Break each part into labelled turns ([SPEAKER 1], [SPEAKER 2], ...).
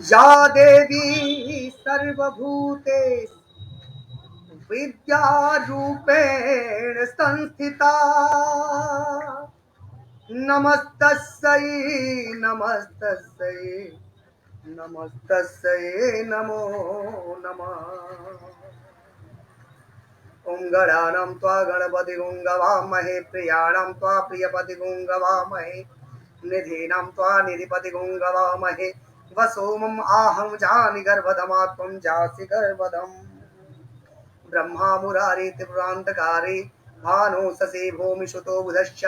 [SPEAKER 1] या देवी सर्वभूतेषु विद्यारूपेण संस्थिता नमस्तस्यै नमस्तस्यै नमस्तस्यै नमो नमः। ओं गणानां त्वा गणपतिगुं गवामहे प्रियाणां त्वा प्रियपतिगुं गवामहे निधीनां त्वा निधिपतिगुं गवामहे वसोमम् आहं जानि गर्भधमात्मं जासि गर्भधम् ब्रह्मा मुरारी त्रिपुरान्तकारी भानु शशि भूमिसुतो बुधश्च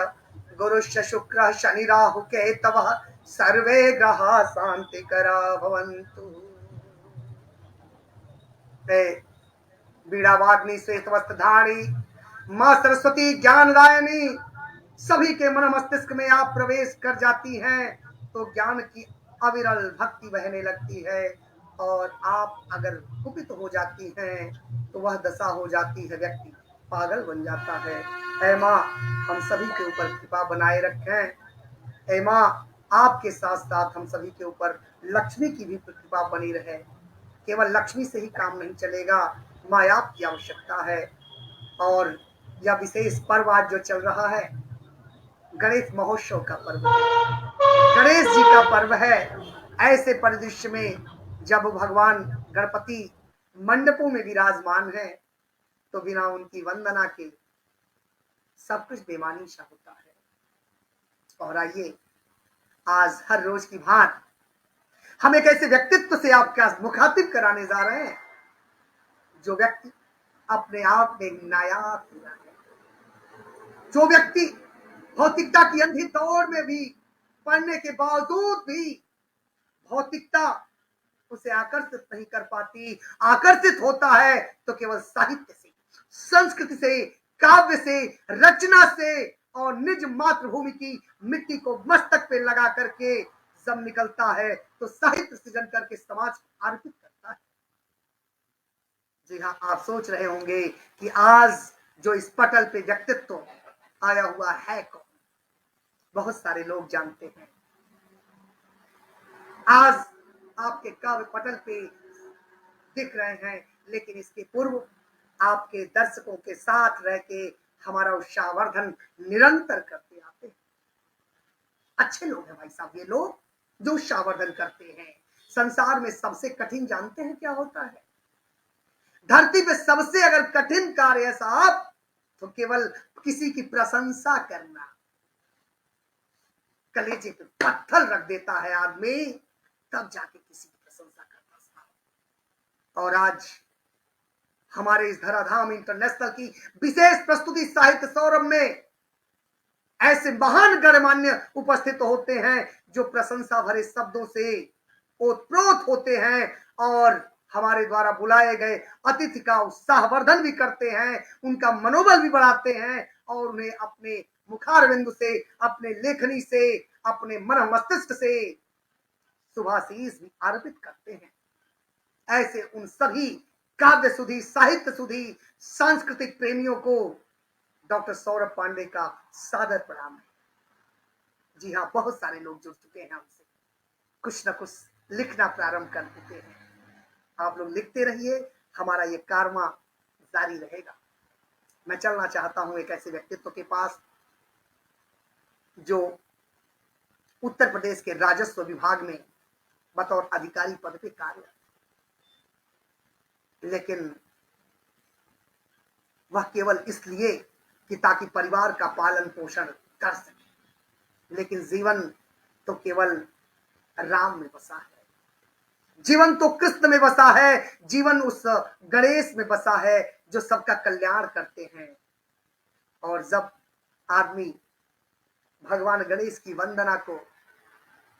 [SPEAKER 1] गुरुश्च शुक्रः शनि राहु केतवः सर्वे ग्रहाः शान्तिकरा भवन्तु। वीणावाग्नि श्वेत वस्त्र धारी माँ सरस्वती ज्ञानदायिनी सभी के मन मस्तिष्क में आप प्रवेश कर जाती हैं तो ज्ञान की अविरल भक्ति बहने लगती है और आप अगर कुपित हो जाती हैं तो वह दशा हो जाती है, व्यक्ति पागल बन जाता है। ऐ माँ हम सभी के ऊपर कृपा बनाए रखें। ऐ माँ आपके साथ साथ हम सभी के ऊपर लक्ष्मी की भी कृपा बनी रहे। केवल लक्ष्मी से ही काम नहीं चलेगा, माँ आपकी आवश्यकता है। और यह विशेष पर्व आज जो चल रहा है गणेश महोत्सव का पर्व है, गणेश जी का पर्व है। ऐसे परिदृश्य में जब भगवान गणपति मंडपों में विराजमान है तो बिना उनकी वंदना के सब कुछ बेमानी सा होता है। और आइए आज हर रोज की भांति हम एक ऐसे व्यक्तित्व से आपका मुखातिब कराने जा रहे हैं जो व्यक्ति अपने आप में नायाब हुआ है, जो व्यक्ति भौतिकता की अंधी दौड़ में भी पढ़ने के बावजूद भी भौतिकता उसे आकर्षित नहीं कर पाती, आकर्षित होता है तो केवल साहित्य से, संस्कृति से, काव्य से, रचना से और निज मातृभूमि की मिट्टी को मस्तक पे लगा करके जब निकलता है तो साहित्य सृजन करके समाज को अर्पित करता है। जी हाँ, आप सोच रहे होंगे कि आज जो इस पटल पे व्यक्तित्व आया हुआ है कौन? बहुत सारे लोग जानते हैं। आज आपके काव्य पटल पे दिख रहे हैं, लेकिन इसके पूर्व आपके दर्शकों के साथ रह के हमारा उत्साहवर्धन निरंतर करते आते हैं। अच्छे लोग हैं भाई साहब, ये लोग जो उत्साहवर्धन करते हैं। संसार में सबसे कठिन जानते हैं क्या होता है? धरती पे सबसे अगर कठिन कार्य है साहब तो केवल किसी की प्रशंसा करना। कलेजे पे पत्थर रख देता है आदमी, तब जाके किसी की प्रशंसा करता साहब। और आज हमारे इस धराधाम इंटरनेशनल की विशेष प्रस्तुति साहित्य सौरभ में ऐसे महान गणमान्य उपस्थित होते हैं जो प्रशंसा भरे शब्दों से ओतप्रोत होते हैं और हमारे द्वारा बुलाए गए अतिथि का उत्साहवर्धन भी करते हैं, उनका मनोबल भी बढ़ाते हैं और उन्हें अपने मुखारविंद से, अपने लेखनी से, अपने मन मस्तिष्क से शुभाशीष भी अर्पित करते हैं। ऐसे उन सभी काव्य सुधी, साहित्य सुधी, सांस्कृतिक प्रेमियों को डॉक्टर सौरभ पांडे का सादर प्रणाम है। जी हाँ, बहुत सारे लोग जुड़ चुके हैं हमसे, कुछ न कुछ लिखना प्रारंभ कर देते हैं। आप लोग लिखते रहिए, हमारा ये कारवां जारी रहेगा। मैं चलना चाहता हूं एक ऐसे व्यक्तित्व के पास जो उत्तर प्रदेश के राजस्व विभाग में बतौर अधिकारी पद पे कार्य, लेकिन वह केवल इसलिए कि ताकि परिवार का पालन पोषण कर सके, लेकिन जीवन तो केवल राम में बसा है, जीवन तो कृष्ण में बसा है, जीवन उस गणेश में बसा है जो सबका कल्याण करते हैं। और जब आदमी भगवान गणेश की वंदना को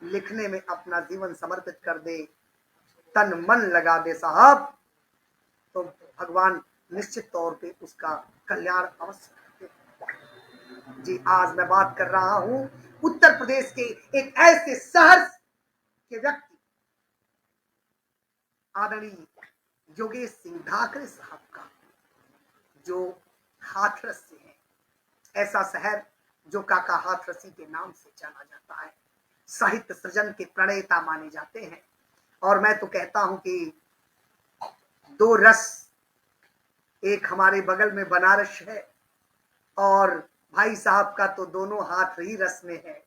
[SPEAKER 1] लिखने में अपना जीवन समर्पित कर दे, तन मन लगा दे साहब, तो भगवान निश्चित तौर पे उसका कल्याण अवश्य करते हैं। जी, आज मैं बात कर रहा हूं उत्तर प्रदेश के एक ऐसे शहर के व्यक्ति आदरणीय योगेश सिंह ठाकरे साहब का, जो हाथरस से है। ऐसा शहर जो काका हाथरसी के नाम से जाना जाता है, साहित्य सृजन के प्रणेता माने जाते हैं और मैं तो कहता हूं कि दो रस, एक हमारे बगल में बनारस है और भाई साहब का तो दोनों हाथ ही रस में है।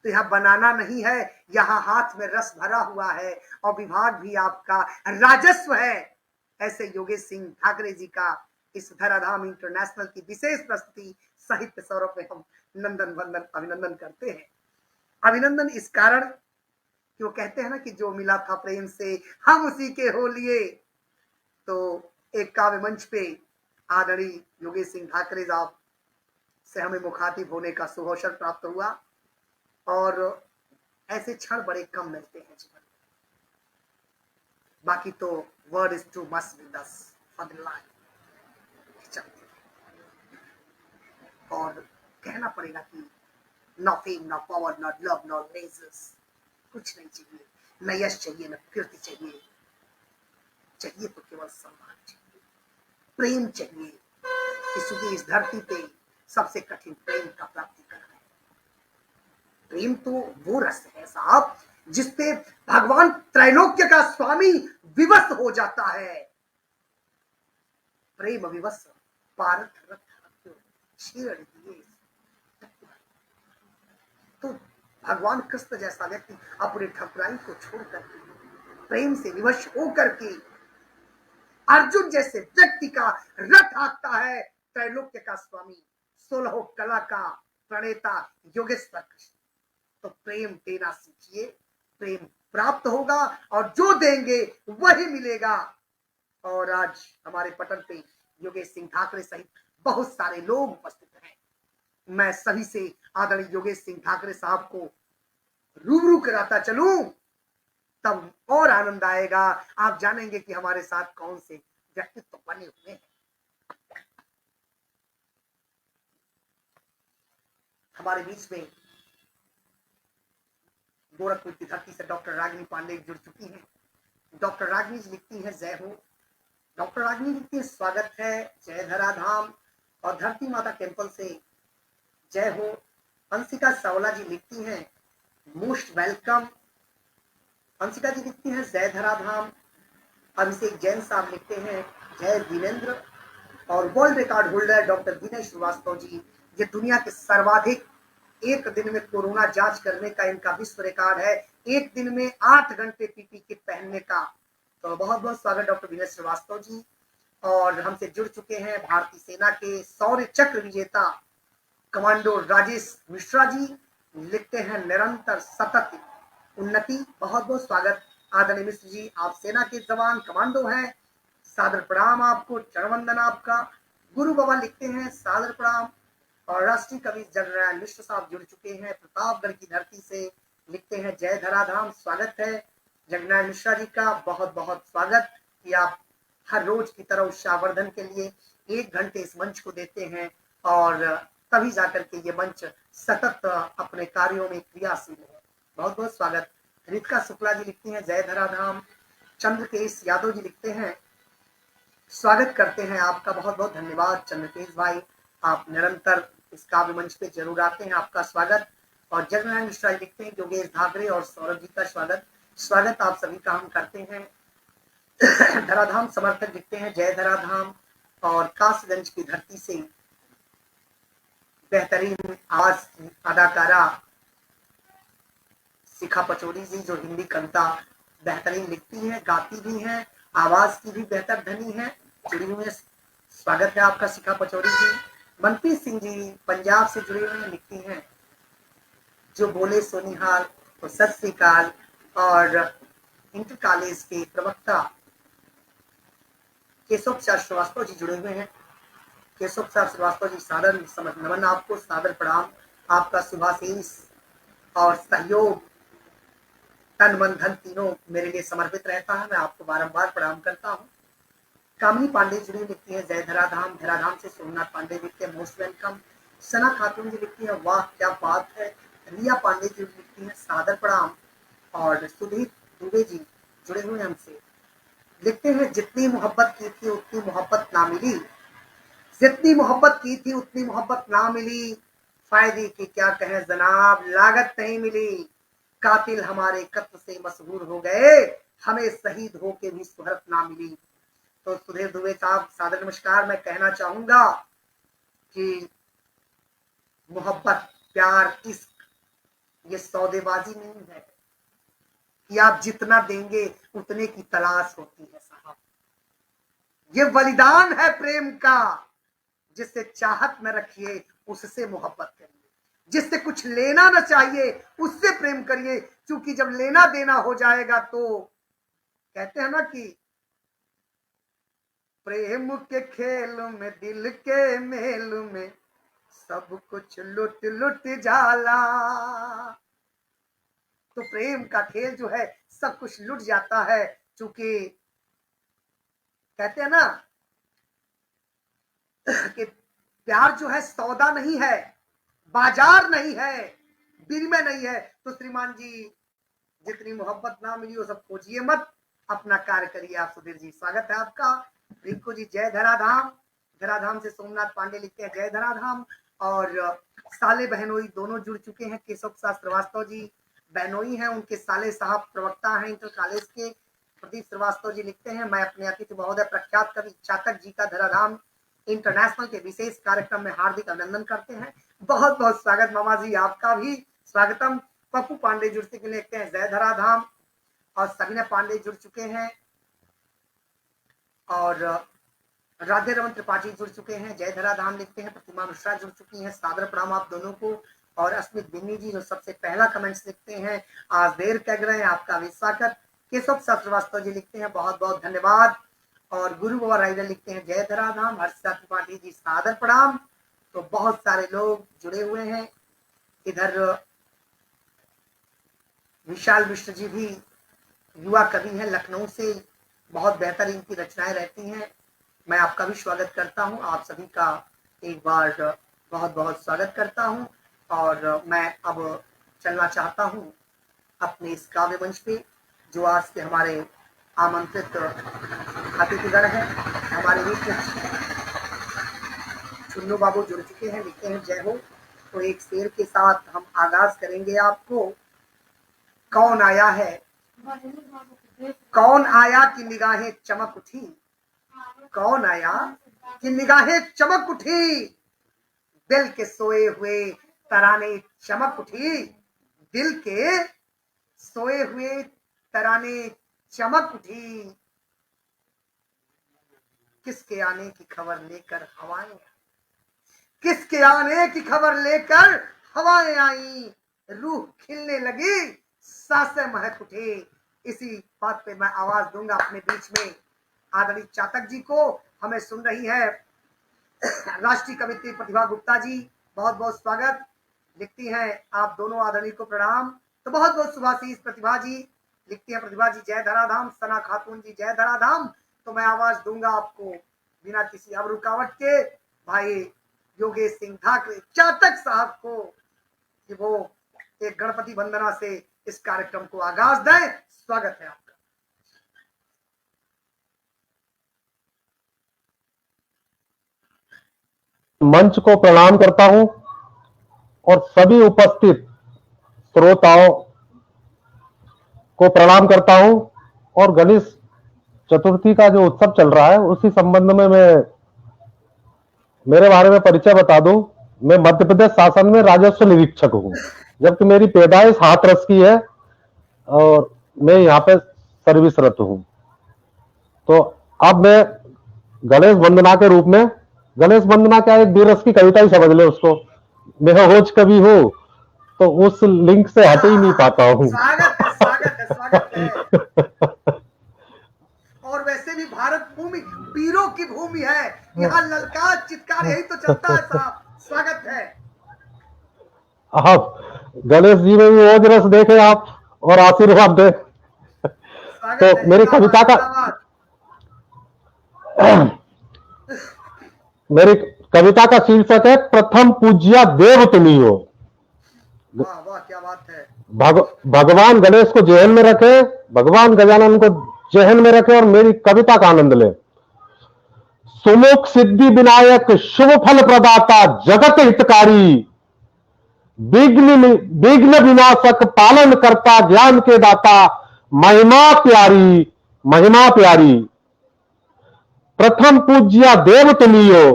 [SPEAKER 1] तो यहाँ बनाना नहीं है, यहाँ हाथ में रस भरा हुआ है और विभाग भी आपका राजस्व है। ऐसे योगेश सिंह ठाकरे जी का इस धराधाम इंटरनेशनल की विशेष प्रस्तुति साहित्य सौरभ में हम नंदन वंदन अभिनंदन करते हैं। अभिनंदन इस कारण कि वो कहते हैं ना कि जो मिला था प्रेम से हम उसी के हो लिए। तो एक काव्य मंच पे आदरणीय योगेश सिंह ठाकरे साहब से हमें मुखातिब होने का शुभ अवसर प्राप्त हुआ और ऐसे क्षण बड़े कम मिलते हैं जीवन में। बाकी तो world is too much with us for the life. और कहना पड़ेगा कि no fame, no power, no love, no leisures, कुछ नहीं चाहिए। न यश चाहिए, न कीर्ति चाहिए, चाहिए तो केवल सम्मान चाहिए, प्रेम चाहिए। कि इस धरती पे सबसे कठिन प्रेम का प्राप्ति करना है। प्रेम तो वो रस है साहब जिसपे भगवान त्रैलोक्य का स्वामी विवश हो जाता है। प्रेम विवश पारथ रथ क्षीण दिए। तो भगवान कृष्ण जैसा व्यक्ति अपने ठकुराई को छोड़कर प्रेम से विवश होकर के अर्जुन जैसे व्यक्ति का रथ हाँकता है त्रैलोक्य का स्वामी, 16 कला का प्रणेता योगेश्वर कृष्ण। तो प्रेम देना सीखिए, प्रेम प्राप्त होगा और जो देंगे वही मिलेगा। और आज हमारे पटल पे योगेश सिंह ठाकरे सहित बहुत सारे लोग उपस्थित हैं। मैं सभी से आदरणीय योगेश सिंह ठाकरे साहब को रूबरू कराता चलूं तब और आनंद आएगा। आप जानेंगे कि हमारे साथ कौन से व्यक्तित्व बने हुए हैं। हमारे बीच में गोरखपुर की धरती से डॉक्टर रागिनी पांडे जुड़ चुकी हैं। डॉक्टर रागिनी जी लिखती हैं जय हो। डॉक्टर रागिनी लिखती है स्वागत है, जय धराधाम। और धरती माता टेम्पल से जय हो। अंशिका सावला जी लिखती हैं मोस्ट वेलकम। अंशिका जी लिखती हैं जय धराधाम। अभिषेक जैन साहब लिखते हैं जय वीरेंद्र। और वर्ल्ड रिकॉर्ड होल्डर डॉक्टर विनय श्रीवास्तव जी, ये दुनिया के सर्वाधिक एक दिन में कोरोना जांच करने का इनका विश्व रिकॉर्ड है, एक दिन में 8 घंटे पीपी किट पहनने का। तो बहुत बहुत स्वागत डॉक्टर विनय श्रीवास्तव जी। और हमसे जुड़ चुके हैं भारतीय सेना के शौर्य चक्र विजेता कमांडो राजेश मिश्रा जी, लिखते हैं निरंतर सतत उन्नति। बहुत बहुत स्वागत आदरणीय मिश्र जी, आप सेना के जवान कमांडो हैं, सादर प्रणाम आपको, चरण वंदन आपका। गुरु बाबा लिखते हैं सादर प्रणाम। और राष्ट्रीय कवि जगनारायण मिश्र साहब जुड़ चुके हैं प्रतापगढ़ की धरती से, लिखते हैं जय धराधाम। स्वागत है जगनारायण मिश्रा जी का, बहुत बहुत स्वागत कि आप हर रोज की तरह उत्साहवर्धन के लिए 1 घंटे इस मंच को देते हैं और तभी जाकर के ये मंच सतत अपने कार्यों में क्रियाशील है। बहुत बहुत स्वागत। रितिका शुक्ला जी लिखती हैं जय धराधाम। चंद्रकेश यादव जी लिखते हैं स्वागत करते हैं आपका, बहुत बहुत धन्यवाद चंद्रकेश भाई, आप निरंतर इस काव्य मंच पे जरूर आते हैं, आपका स्वागत। और जगनारायण मिश्रा जी लिखते हैं योगेश ठाकरे और सौरभ जी का स्वागत, स्वागत आप सभी का हम करते हैं। धराधाम समर्थक लिखते हैं जय धराधाम। और कासगंज की धरती से बेहतरीन आवाज की अदाकारा शिखा पचौरी जी, जो हिंदी कविता बेहतरीन लिखती हैं, गाती भी हैं, आवाज की भी बेहतर धनी है, जुड़ी हुई है। स्वागत है आपका शिखा पचौरी जी। मनप्रीत सिंह जी पंजाब से जुड़े हुए हैं, लिखती हैं जो बोले सोनिहाल तो सत श्री अकाल। और इंटर कॉलेज के प्रवक्ता केशव प्रसाद श्रीवास्तव जी जुड़े हुए हैं। केशव प्रसाद श्रीवास्तव जी सादर नमन आपको, सादर प्रणाम, आपका शुभाशीष और सहयोग तन मन धन तीनों मेरे लिए समर्पित रहता है, मैं आपको बारंबार प्रणाम करता हूँ। कामिनी पांडे जी लिखती है जय धराधाम। धराधाम से सोमनाथ पांडे लिखते हैं मोस्ट वेलकम। सना खातून जी लिखती है वाह क्या बात है। रिया पांडे जी लिखती है सादर प्रणाम। और सुधीर दुबे जी जुड़े हुए हमसे, लिखते हैं जितनी मोहब्बत की थी उतनी मोहब्बत ना मिली, जितनी मोहब्बत की थी उतनी मोहब्बत ना मिली, फायदे की क्या कहें जनाब लागत नहीं मिली। कातिल हमारे कत्ल से मशहूर हो गए, हमें शहीद होके भी शोहरत ना मिली। तो सुधीर दुबे साहब सादर नमस्कार। मैं कहना चाहूंगा कि मोहब्बत, प्यार, इश्क ये सौदेबाजी नहीं है कि आप जितना देंगे उतने की तलाश होती है साहब। ये बलिदान है प्रेम का। जिससे चाहत न रखिए उससे मोहब्बत करिए, जिससे कुछ लेना न चाहिए उससे प्रेम करिए, क्योंकि जब लेना देना हो जाएगा तो कहते हैं ना कि प्रेम के खेल में, दिल के मेल में सब कुछ लुट लुट जाला। तो प्रेम का खेल जो है सब कुछ लुट जाता है, क्योंकि कहते हैं ना कि प्यार जो है सौदा नहीं है, बाजार नहीं है, विनिमय नहीं है। तो श्रीमान जी जितनी मोहब्बत ना मिली वो सब खोजिए मत, अपना कार्य करिए। आप सुधीर जी स्वागत है आपका। रिंकू जी जय धराधाम। धराधाम से सोमनाथ पांडे लिखते हैं जय धराधाम। और साले बहनोई दोनों जुड़ चुके हैं। केशव प्रसाद श्रीवास्तव जी बहनोई हैं, उनके साले साहब प्रवक्ता हैं इंटर कॉलेज के। प्रदीप श्रीवास्तव जी लिखते हैं मैं अपने अतिथि महोदय प्रख्यात कवि चातक जी का धराधाम इंटरनेशनल के विशेष कार्यक्रम में हार्दिक अभिनंदन करते हैं। बहुत बहुत स्वागत मामा जी, आपका भी स्वागतम। पप्पू पांडे जुड़ चुके लिखते हैं जय धराधाम। और सबिना पांडे जुड़ चुके हैं और राधे रमन त्रिपाठी जुड़ चुके हैं जय धराधाम लिखते हैं। प्रतिमा मिश्रा जुड़ चुकी हैं, सादर प्रणाम आप दोनों को। और अस्मित बिन्नी जी जो सबसे पहला कमेंट्स लिखते हैं आज देर कह रहे हैं, आपका भी स्वागत। केशव श्रीवास्तव जी लिखते हैं बहुत बहुत धन्यवाद। और गुरु बाबा राइडर लिखते हैं जय धराधाम। हर्षिता त्रिपाठी जी सादर प्रणाम। तो बहुत सारे लोग जुड़े हुए हैं। इधर विशाल मिश्र जी भी युवा कवि हैं लखनऊ से, बहुत बेहतर इनकी रचनाएं रहती हैं। मैं आपका भी स्वागत करता हूं, आप सभी का एक बार बहुत बहुत स्वागत करता हूं। और मैं अब चलना चाहता हूं अपने इस काव्य मंच पे, जो आज के हमारे आमंत्रित अतिथिगण हैं। हमारे बीच चुन्नू बाबू जुड़ चुके हैं, लिखते हैं जय हो। तो एक शेर के साथ हम आगाज करेंगे। आपको कौन आया है, कौन आया कि निगाहें चमक उठी, कौन आया कि निगाहें चमक उठी, दिल के सोए हुए तराने चमक उठी, दिल के सोए हुए तराने चमक उठी, किसके आने की खबर लेकर हवाएं, किसके आने की खबर लेकर हवाएं आई, रूह खिलने लगी सांसें महक उठे। इसी बात पे मैं आवाज दूंगा अपने बीच में आदरणीय चातक जी को। हमें सुन रही है राष्ट्रीय कवित्री प्रतिभा गुप्ता जी, बहुत बहुत स्वागत। लिखती हैं आप दोनों आदरणीय को प्रणाम। तो बहुत बहुत शुभाशीष प्रतिभा जी लिखती है प्रतिभा जी जय धराधाम। सना खातून जी जय धराधाम। तो मैं आवाज दूंगा आपको बिना किसी अब रुकावट के भाई योगेश सिंह ठाकरे चातक साहब को कि वो एक गणपति वंदना से इस कार्यक्रम को आगाज दें। स्वागत है आपका।
[SPEAKER 2] मंच को प्रणाम करता हूं और सभी उपस्थित श्रोताओं को प्रणाम करता हूं। और गणेश चतुर्थी का जो उत्सव चल रहा है उसी संबंध में मैं मेरे बारे में परिचय बता दूं। मैं मध्य प्रदेश शासन में राजस्व निरीक्षक हूं, जबकि मेरी पैदाइश हाथरस की है और मैं यहाँ पे सर्विसरत हूं। तो अब मैं गणेश वंदना के रूप में, गणेश वंदना क्या एक वीर रस की कविता ही समझ ले उसको, मैं होज कवि हूं तो उस लिंक से हट ही नहीं पाता हूं।
[SPEAKER 1] स्वागत है, स्वागत है, स्वागत है। और वैसे भी भारत भूमि वीरों की भूमि है, यहाँ ललकार चित्कार यही तो चलता है साहब। स्वागत है।
[SPEAKER 2] आप गणेश जी में भी ओज रस देखे आप और आशीर्वाद दे। तो मेरी कविता का मेरी कविता का शीर्षक है प्रथम पूज्या देव तुम्ही हो।
[SPEAKER 1] वाह वाह क्या बात है।
[SPEAKER 2] भगवान गणेश को जेहन में रखे, भगवान गजानन को जेहन में रखे और मेरी कविता का आनंद ले। सुमुख सिद्धि विनायक शुभ फल प्रदाता जगत हितकारी, विघ्न विनाशक पालन करता ज्ञान के दाता महिमा प्यारी प्रथम पूज्या देव तुम्ही हो,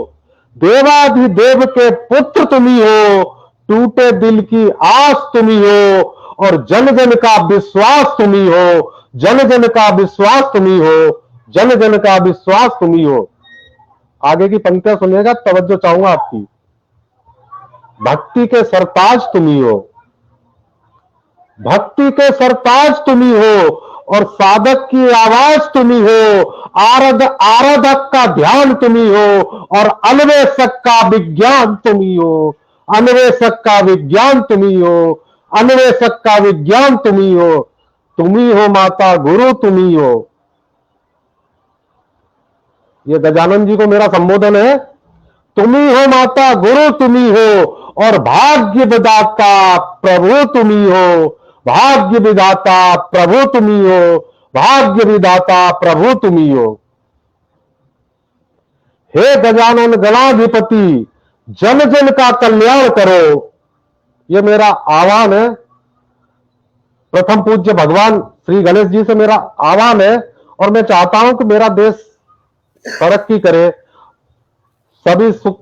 [SPEAKER 2] देवाधिदेव के पुत्र तुम्ही हो, टूटे दिल की आस तुम्ही हो और जन जन का विश्वास तुम्ही हो, जन जन का विश्वास तुम्ही हो, जन जन का विश्वास तुम्ही हो। आगे की पंक्तियां सुनिएगा, तवज्जो चाहूंगा आपकी। भक्ति के सरताज तुम्ही हो, भक्ति के सरताज तुम्ही हो और साधक की आवाज तुम्ही हो, आराधक का ध्यान तुम्ही हो और अन्वेषक का विज्ञान तुम्ही हो, अन्वेषक का विज्ञान तुम्ही हो, अन्वेषक का विज्ञान तुम्ही हो माता गुरु तुम्ही हो। ये गजानन जी को मेरा संबोधन है। तुम्ही हो माता गुरु तुम्ही हो और भाग्य विधाता प्रभु तुम्ही हो, भाग्य विधाता प्रभु तुम्ही हो, भाग्य विधाता प्रभु तुम्ही हो। हे गजानन गणाधिपति जन जन का कल्याण करो, ये मेरा आह्वान है। प्रथम पूज्य भगवान श्री गणेश जी से मेरा आह्वान है और मैं चाहता हूं कि मेरा देश तरक्की करे, सभी सुख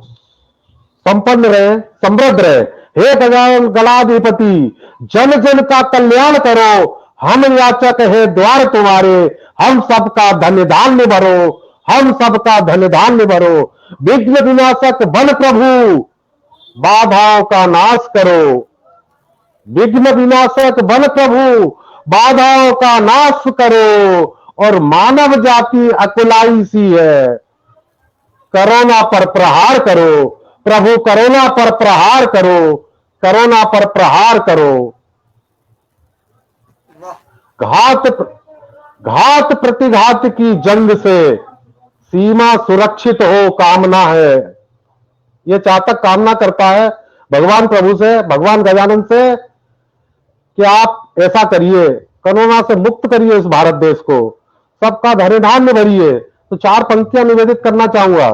[SPEAKER 2] संपन्न रहे, समृद्ध रहे। हे गजानन गणाधिपति जन जन का कल्याण करो, हम याचक है द्वार तुम्हारे, हम सबका धन्य धान्य भरो, हम सबका धन्य धान्य भरो। विघ्न विनाशक बल प्रभु बाधाओं का नाश करो, विघ्न विनाशक बल प्रभु बाधाओं का नाश करो और मानव जाति अकुलाई सी है, कोरोना पर प्रहार करो प्रभु, कोरोना पर प्रहार करो, कोरोना पर प्रहार करो। घात प्रतिघात की जंग से सीमा सुरक्षित हो कामना है। ये चातक कामना करता है भगवान प्रभु से, भगवान गजानन से कि आप ऐसा करिए, कोरोना से मुक्त करिए इस भारत देश को, सबका धन्य धान्य भरिए। तो 4 पंक्तियां निवेदित करना चाहूंगा।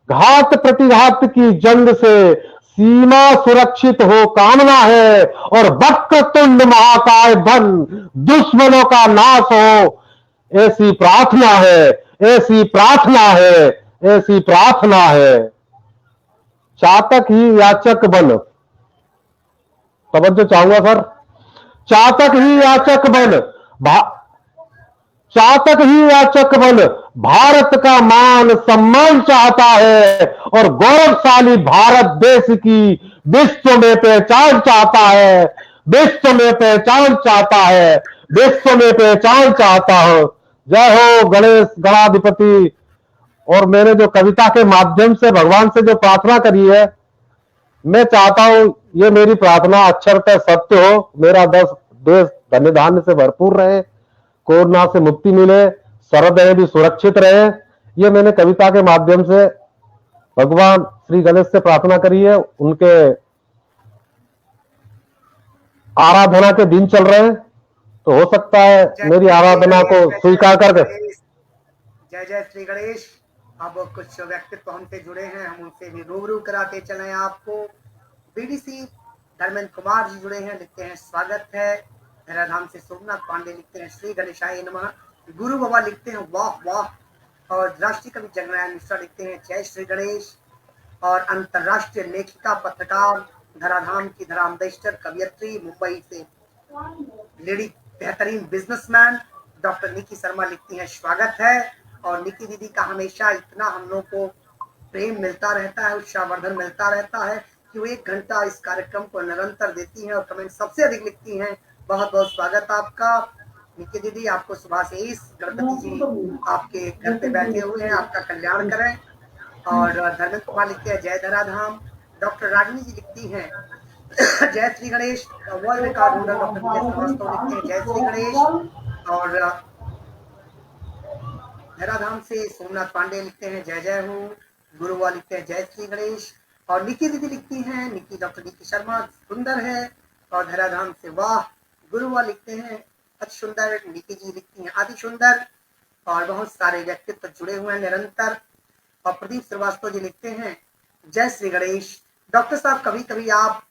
[SPEAKER 2] घात प्रतिघात की जंग से सीमा सुरक्षित हो कामना है और वक्रतुंड महाकाय बन दुश्मनों का नाश हो, ऐसी प्रार्थना है, ऐसी प्रार्थना है, ऐसी प्रार्थना है। चातक ही याचक बन, तवज्जो चाहूंगा सर, चातक ही याचक बन, चातक ही याचक बन भारत का मान सम्मान चाहता है और गौरवशाली भारत देश की विश्व में पहचान चाहता है, विश्व में पहचान चाहता है, विश्व में पहचान चाहता हूं। जय हो गणेश गणाधिपति। और मैंने जो कविता के माध्यम से भगवान से जो प्रार्थना करी है, मैं चाहता हूं ये मेरी प्रार्थना अक्षरतः सत्य हो, मेरा देश धन्य धान्य से भरपूर रहे, कोरोना से मुक्ति मिले, सरहदें भी सुरक्षित रहे। ये मैंने कविता के माध्यम से भगवान श्री गणेश से प्रार्थना करी है। उनके आराधना के दिन चल रहे हैं, तो हो सकता है मेरी आराधना को स्वीकार कर।
[SPEAKER 1] जय जय श्री गणेश। अब कुछ व्यक्तित्व हमसे जुड़े हैं, हम उनसे भी रूबरू कराते चले आपको। बीडीसी धर्मेंद्र कुमार जी जुड़े हैं, लिखते हैं स्वागत है। धराधाम से सोमनाथ पांडे लिखते हैं श्री गणेशाय नमः। गुरु बाबा लिखते हैं वाह वाह। और राष्ट्रीय कवि जगनारायण मिश्रा लिखते हैं जय श्री गणेश। और अंतरराष्ट्रीय लेखिका पत्रकार धराधाम की धरामबेस्टर कवियत्री मुंबई से लेडी बेहतरीन बिजनेसमैन डॉक्टर निकी शर्मा लिखती हैं स्वागत है। और निकी दीदी का हमेशा इतना हम लोग को प्रेम मिलता रहता है, उत्साहवर्धन मिलता रहता है कि वो 1 घंटा इस कार्यक्रम को निरंतर देती हैं और कमेंट सबसे अधिक लिखती हैं। बहुत बहुत स्वागत आपका निकी दीदी। आपको सुबह से इस गणपति जी आपके घर पे बैठे हुए हैं, आपका कल्याण करें। और धर्मेंद्र कुमार लिखते हैं जय धराधाम। डॉक्टर रागिनी जी लिखती हैं जय Shri Ganesh. World record holder doctor Vijay Shrivastava लिखते हैं जय श्री गणेश। और धराधाम से सोमनाथ पांडे लिखते हैं जय जय हो। गुरुवा लिखते हैं जय श्री गणेश। और निकी दीदी लिखती हैं, निकी डॉक्टर निकी शर्मा सुंदर है। और धराधाम से वाह। गुरुवा लिखते हैं अति सुंदर। निकी जी लिखती हैं अति सुंदर। और बहुत सारे व्यक्तित्व जुड़े हुए हैं निरंतर। और प्रदीप श्रीवास्तव जी लिखते हैं जय श्री गणेश। डॉक्टर साहब कभी कभी आप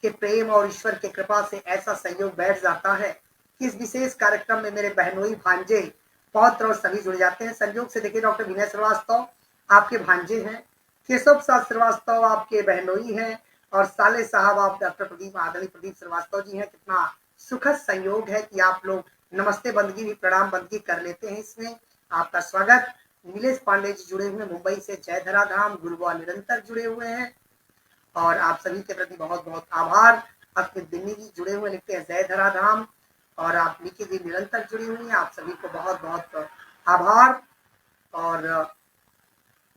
[SPEAKER 1] के प्रेम और ईश्वर की कृपा से ऐसा संयोग बैठ जाता है कि इस विशेष कार्यक्रम में मेरे बहनोई भांजे पौत्र और सभी जुड़ जाते हैं। संयोग से देखिए डॉक्टर विनय श्रीवास्तव आपके भांजे हैं, केशव प्रसाद श्रीवास्तव आपके बहनोई हैं और साले साहब आप डॉक्टर प्रदीप आदरणीय प्रदीप श्रीवास्तव जी हैं। कितना सुखद संयोग है कि आप लोग नमस्ते बंदगी भी प्रणाम बंदगी कर लेते हैं। इसमें आपका स्वागत। नीलेश पांडे जी जुड़े हुए मुंबई से, जय धराधाम गुरुवा निरंतर जुड़े हुए हैं और आप सभी के प्रति बहुत बहुत आभार। अस्मित दिन्नी जी जुड़े हुए, लिखते हैं जय धराधाम और आप निकी जी निरंतर जुड़ी हुई हैं, आप सभी को बहुत बहुत आभार। और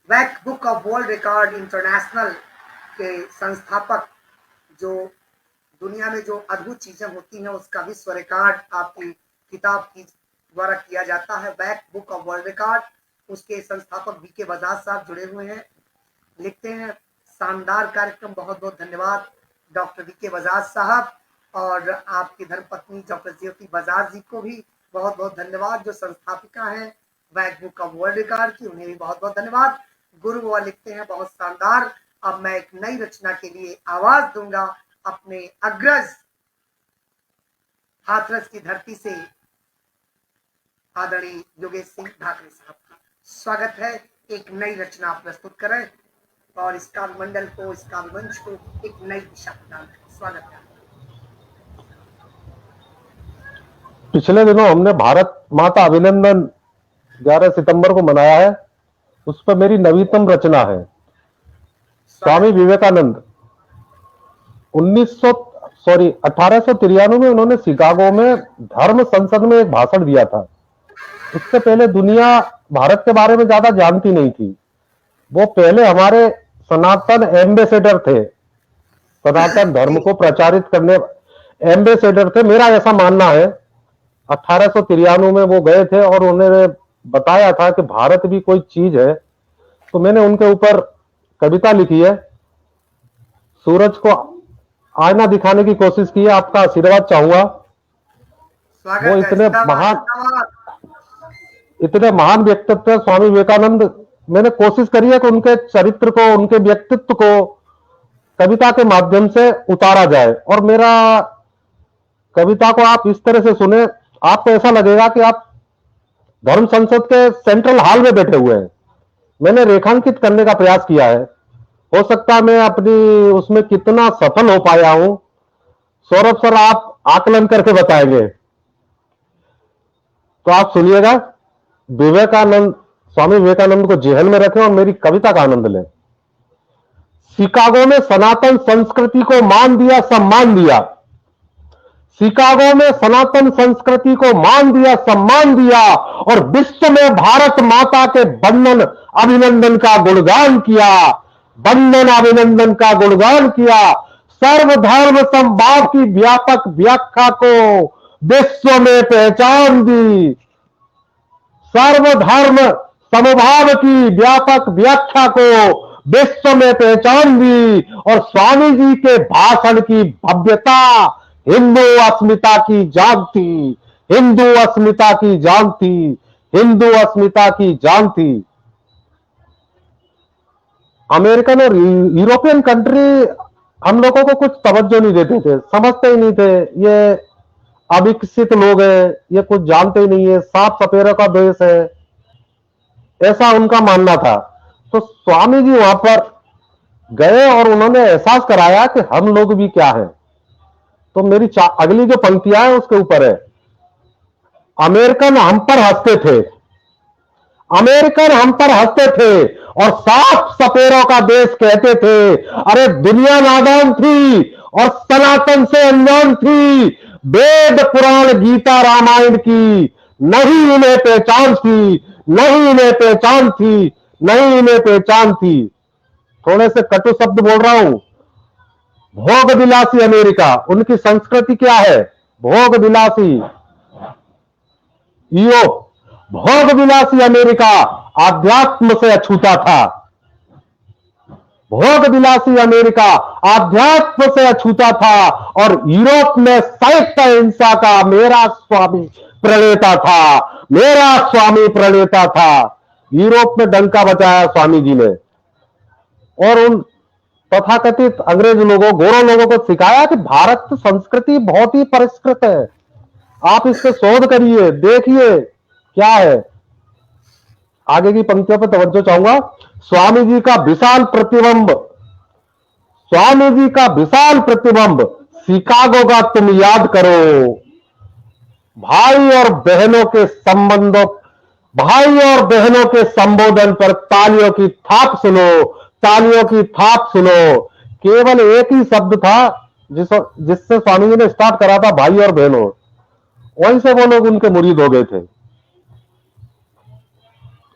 [SPEAKER 1] वैक book of world record international के संस्थापक, जो दुनिया में जो अद्भुत चीजें होती हैं उसका विश्व रिकॉर्ड आपकी किताब की द्वारा किया जाता है, वैक बुक ऑफ वर्ल्ड रिकॉर्ड, उसके संस्थापक वीके बजाज साहब जुड़े हुए हैं, लिखते हैं शानदार कार्यक्रम, बहुत बहुत धन्यवाद डॉक्टर वीके बजाज साहब और आपकी धर्मपत्नी डॉक्टर ज्योति बजाज जी को भी बहुत बहुत धन्यवाद, जो संस्थापिका हैं वैक बुक ऑफ वर्ल्ड रिकॉर्ड की, उन्हें भी बहुत बहुत धन्यवाद। गुरु वो लिखते हैं बहुत शानदार। अब मैं एक नई रचना के लिए आवाज दूंगा अपने अग्रज हाथरस की धरती से, आदरणीय योगेश सिंह ठाकरे साहब का स्वागत है। एक नई रचना प्रस्तुत करें और इस काव्य मंडल को, इस काव्य मंच को एक नई दिशा प्रदान करें। स्वागत है।
[SPEAKER 2] पिछले दिनों हमने भारत माता अभिनंदन 11 सितंबर को मनाया है, उस पर मेरी नवीनतम रचना है। स्वामी विवेकानंद 1893 में उन्होंने शिकागो में धर्म संसद में एक भाषण दिया था। उससे पहले दुनिया भारत के बारे में ज्यादा जानती नहीं थी। वो पहले हमारे सनातन एम्बेसडर थे, सनातन धर्म को प्रचारित करने एम्बेसडर थे, मेरा ऐसा मानना है। 1893 में वो गए थे और उन्होंने बताया था कि भारत भी कोई चीज है। तो मैंने उनके ऊपर कविता लिखी है, सूरज को आईना दिखाने की कोशिश की है। आपका आशीर्वाद चाहूंगा। वो इतने महान व्यक्तित्व स्वामी विवेकानंद, मैंने कोशिश करी है कि उनके चरित्र को, उनके व्यक्तित्व को कविता के माध्यम से उतारा जाए। और मेरा कविता को आप इस तरह से सुने, आपको ऐसा लगेगा कि आप धर्म संसद के सेंट्रल हॉल में बैठे हुए हैं। मैंने रेखांकित करने का प्रयास किया है, हो सकता है मैं अपनी उसमें कितना सफल हो पाया हूं, सौरभ सर आप आकलन करके बताएंगे। तो आप सुनिएगा। विवेकानंद, स्वामी विवेकानंद को जेहन में रखें और मेरी कविता का आनंद लें। शिकागो में सनातन संस्कृति को मान दिया, सम्मान दिया। शिकागो में सनातन संस्कृति को मान दिया, सम्मान दिया और विश्व में भारत माता के बंधन अभिनंदन का गुणगान किया, बंधन अभिनंदन का गुणगान किया। सर्वधर्म समभाव की व्यापक व्याख्या को विश्व में पहचान दी, सर्वधर्म समभाव की व्यापक व्याख्या को विश्व में पहचान दी। और स्वामी जी के भाषण की भव्यता हिंदू अस्मिता की जान थी, हिंदू अस्मिता की जान थी, हिंदू अस्मिता की जान थी। अमेरिकन और यूरोपियन कंट्री हम लोगों को कुछ तवज्जो नहीं देते थे, समझते ही नहीं थे, ये अविकसित लोग हैं, ये कुछ जानते ही नहीं है, साफ सपेरों का देश है, ऐसा उनका मानना था। तो स्वामी जी वहां पर गए और उन्होंने एहसास कराया कि हम लोग भी क्या हैं। तो मेरी अगली जो पंक्तियां है उसके ऊपर है, अमेरिकन हम पर हंसते थे, अमेरिकन हम पर हंसते थे और साफ सपेरों का देश कहते थे। अरे दुनिया नादान थी और सनातन से अनजान थी, वेद पुराण गीता रामायण की नहीं इन्हें पहचान थी, नहीं इन्हें पहचान थी, नहीं इन्हें पहचान थी। थोड़े से कटु शब्द बोल रहा हूं। भोग विलासी अमेरिका, उनकी संस्कृति क्या है? भोग विलासी। यो भोग विलासी अमेरिका आध्यात्म से अछूता था, भोग विलासी अमेरिका आध्यात्म से अछूता था और यूरोप में साहित्य हिंसा का मेरा स्वामी प्रणेता था, मेरा स्वामी प्रणेता था। यूरोप में डंका बजाया स्वामी जी ने और उन तथाकथित अंग्रेज लोगों, गोरों लोगों को सिखाया कि भारत संस्कृति बहुत ही परिष्कृत है, आप इस पे शोध करिए, देखिए क्या है। आगे की पंक्तियों पर तवज्जो चाहूंगा। स्वामी जी का विशाल प्रतिबिंब, स्वामी जी का विशाल प्रतिबिंब शिकागो का तुम याद करो। भाई और बहनों के संबंधों, भाई और बहनों के संबोधन पर तालियों की थाप सुनो, तालियों की थाप सुनो। केवल एक ही शब्द था जिससे स्वामी जी ने स्टार्ट करा था, भाई और बहनों। वहीं से वो लोग उनके मुरीद हो गए थे।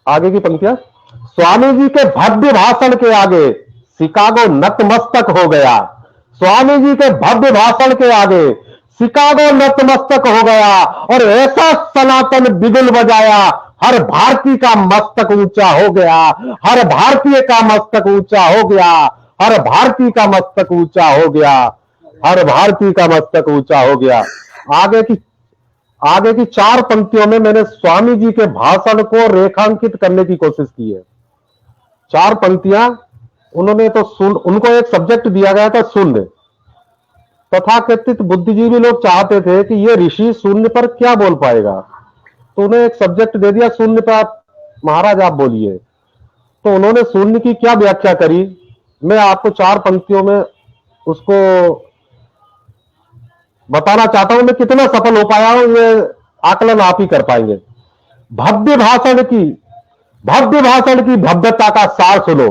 [SPEAKER 2] आगे की पंक्तियां। स्वामी जी के भव्य भाषण के आगे शिकागो नतमस्तक हो गया। स्वामी जी के भव्य भाषण के आगे शिकागो नतमस्तक हो गया और ऐसा सनातन बिगुल बजाया, हर भारतीय का मस्तक ऊंचा हो गया, हर भारतीय का मस्तक ऊंचा हो गया, हर भारतीय का मस्तक ऊंचा हो गया, हर भारतीय का मस्तक ऊंचा हो गया। आगे की 4 पंक्तियों में मैंने स्वामी जी के भाषण को रेखांकित करने की कोशिश की है। 4 पंक्तियां उन्होंने तो उनको एक सब्जेक्ट दिया गया था, शून्य। तथाकथित बुद्धिजीवी लोग चाहते थे कि ये ऋषि शून्य पर क्या बोल पाएगा, तो उन्हें एक सब्जेक्ट दे दिया, शून्य पर आप महाराज आप बोलिए। तो उन्होंने शून्य की क्या व्याख्या करी, मैं आपको 4 पंक्तियों में उसको बताना चाहता हूं। मैं कितना सफल हो पाया हूं ये आकलन आप ही कर पाएंगे। भव्य भाषण की, भव्य भाषण की भव्यता का सार सुनो,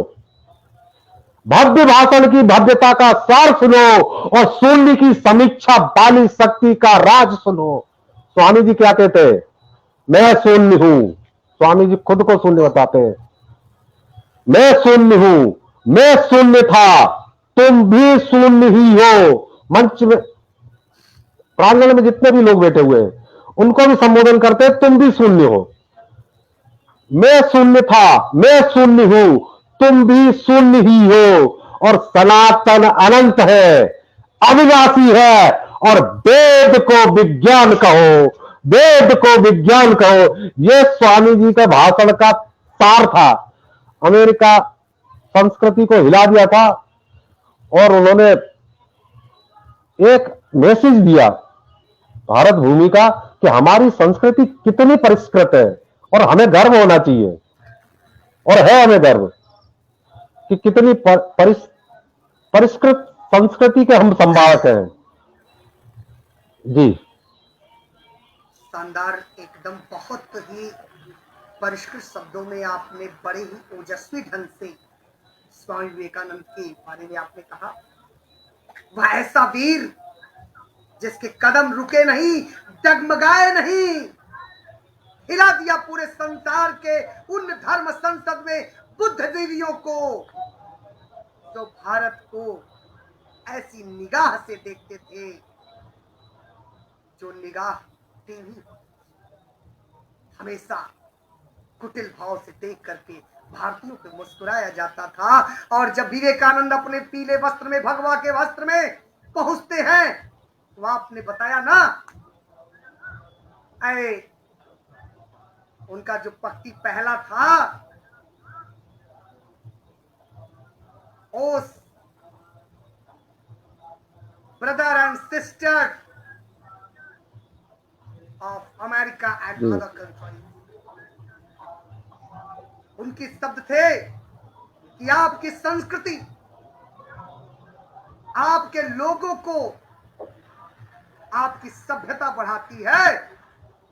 [SPEAKER 2] भव्य भाषण की भव्यता का सार सुनो और शून्य की समीक्षा वाली शक्ति का राज सुनो। स्वामी जी क्या कहते हैं, मैं शून्य हूं। स्वामी जी खुद को शून्य बताते हैं, मैं शून्य हूं, मैं शून्य था, तुम भी शून्य ही हो। मंच में, प्रांगण में जितने भी लोग बैठे हुए हैं उनको भी संबोधन करते हैं, तुम भी शून्य हो। मैं शून्य था, मैं शून्य हूं, तुम भी शून्य ही हो और सनातन अनंत है, अविनाशी है और वेद को विज्ञान कहो, वेद को विज्ञान कहो। यह स्वामी जी का भाषण का सार था। अमेरिका संस्कृति को हिला दिया था और उन्होंने एक मैसेज दिया भारत भूमि का कि हमारी संस्कृति कितनी परिष्कृत है और हमें गर्व होना चाहिए, और है हमें गर्व कि कितनी परिष्कृत संस्कृति के हम संवाहक हैं। जी
[SPEAKER 1] शानदार, एकदम बहुत ही परिष्कृत शब्दों में आपने बड़े ही ओजस्वी ढंग से स्वामी विवेकानंद के बारे में आपने कहा। वह ऐसा वीर जिसके कदम रुके नहीं, डगमगाए नहीं, हिला दिया पूरे संसार के उन धर्म संसद में बुद्धिजीवियों को जो भारत को ऐसी निगाह से देखते थे, जो निगाह टीवी हमेशा कुटिल भाव से देख करके भारतीयों पे मुस्कुराया जाता था। और जब विवेकानंद अपने पीले वस्त्र में, भगवा के वस्त्र में पहुंचते हैं, तो आपने बताया ना, उनका जो पक्ति पहला था, ओस brother and sister of America and other countries, उनके शब्द थे कि आपकी संस्कृति आपके लोगों को, आपकी सभ्यता बढ़ाती है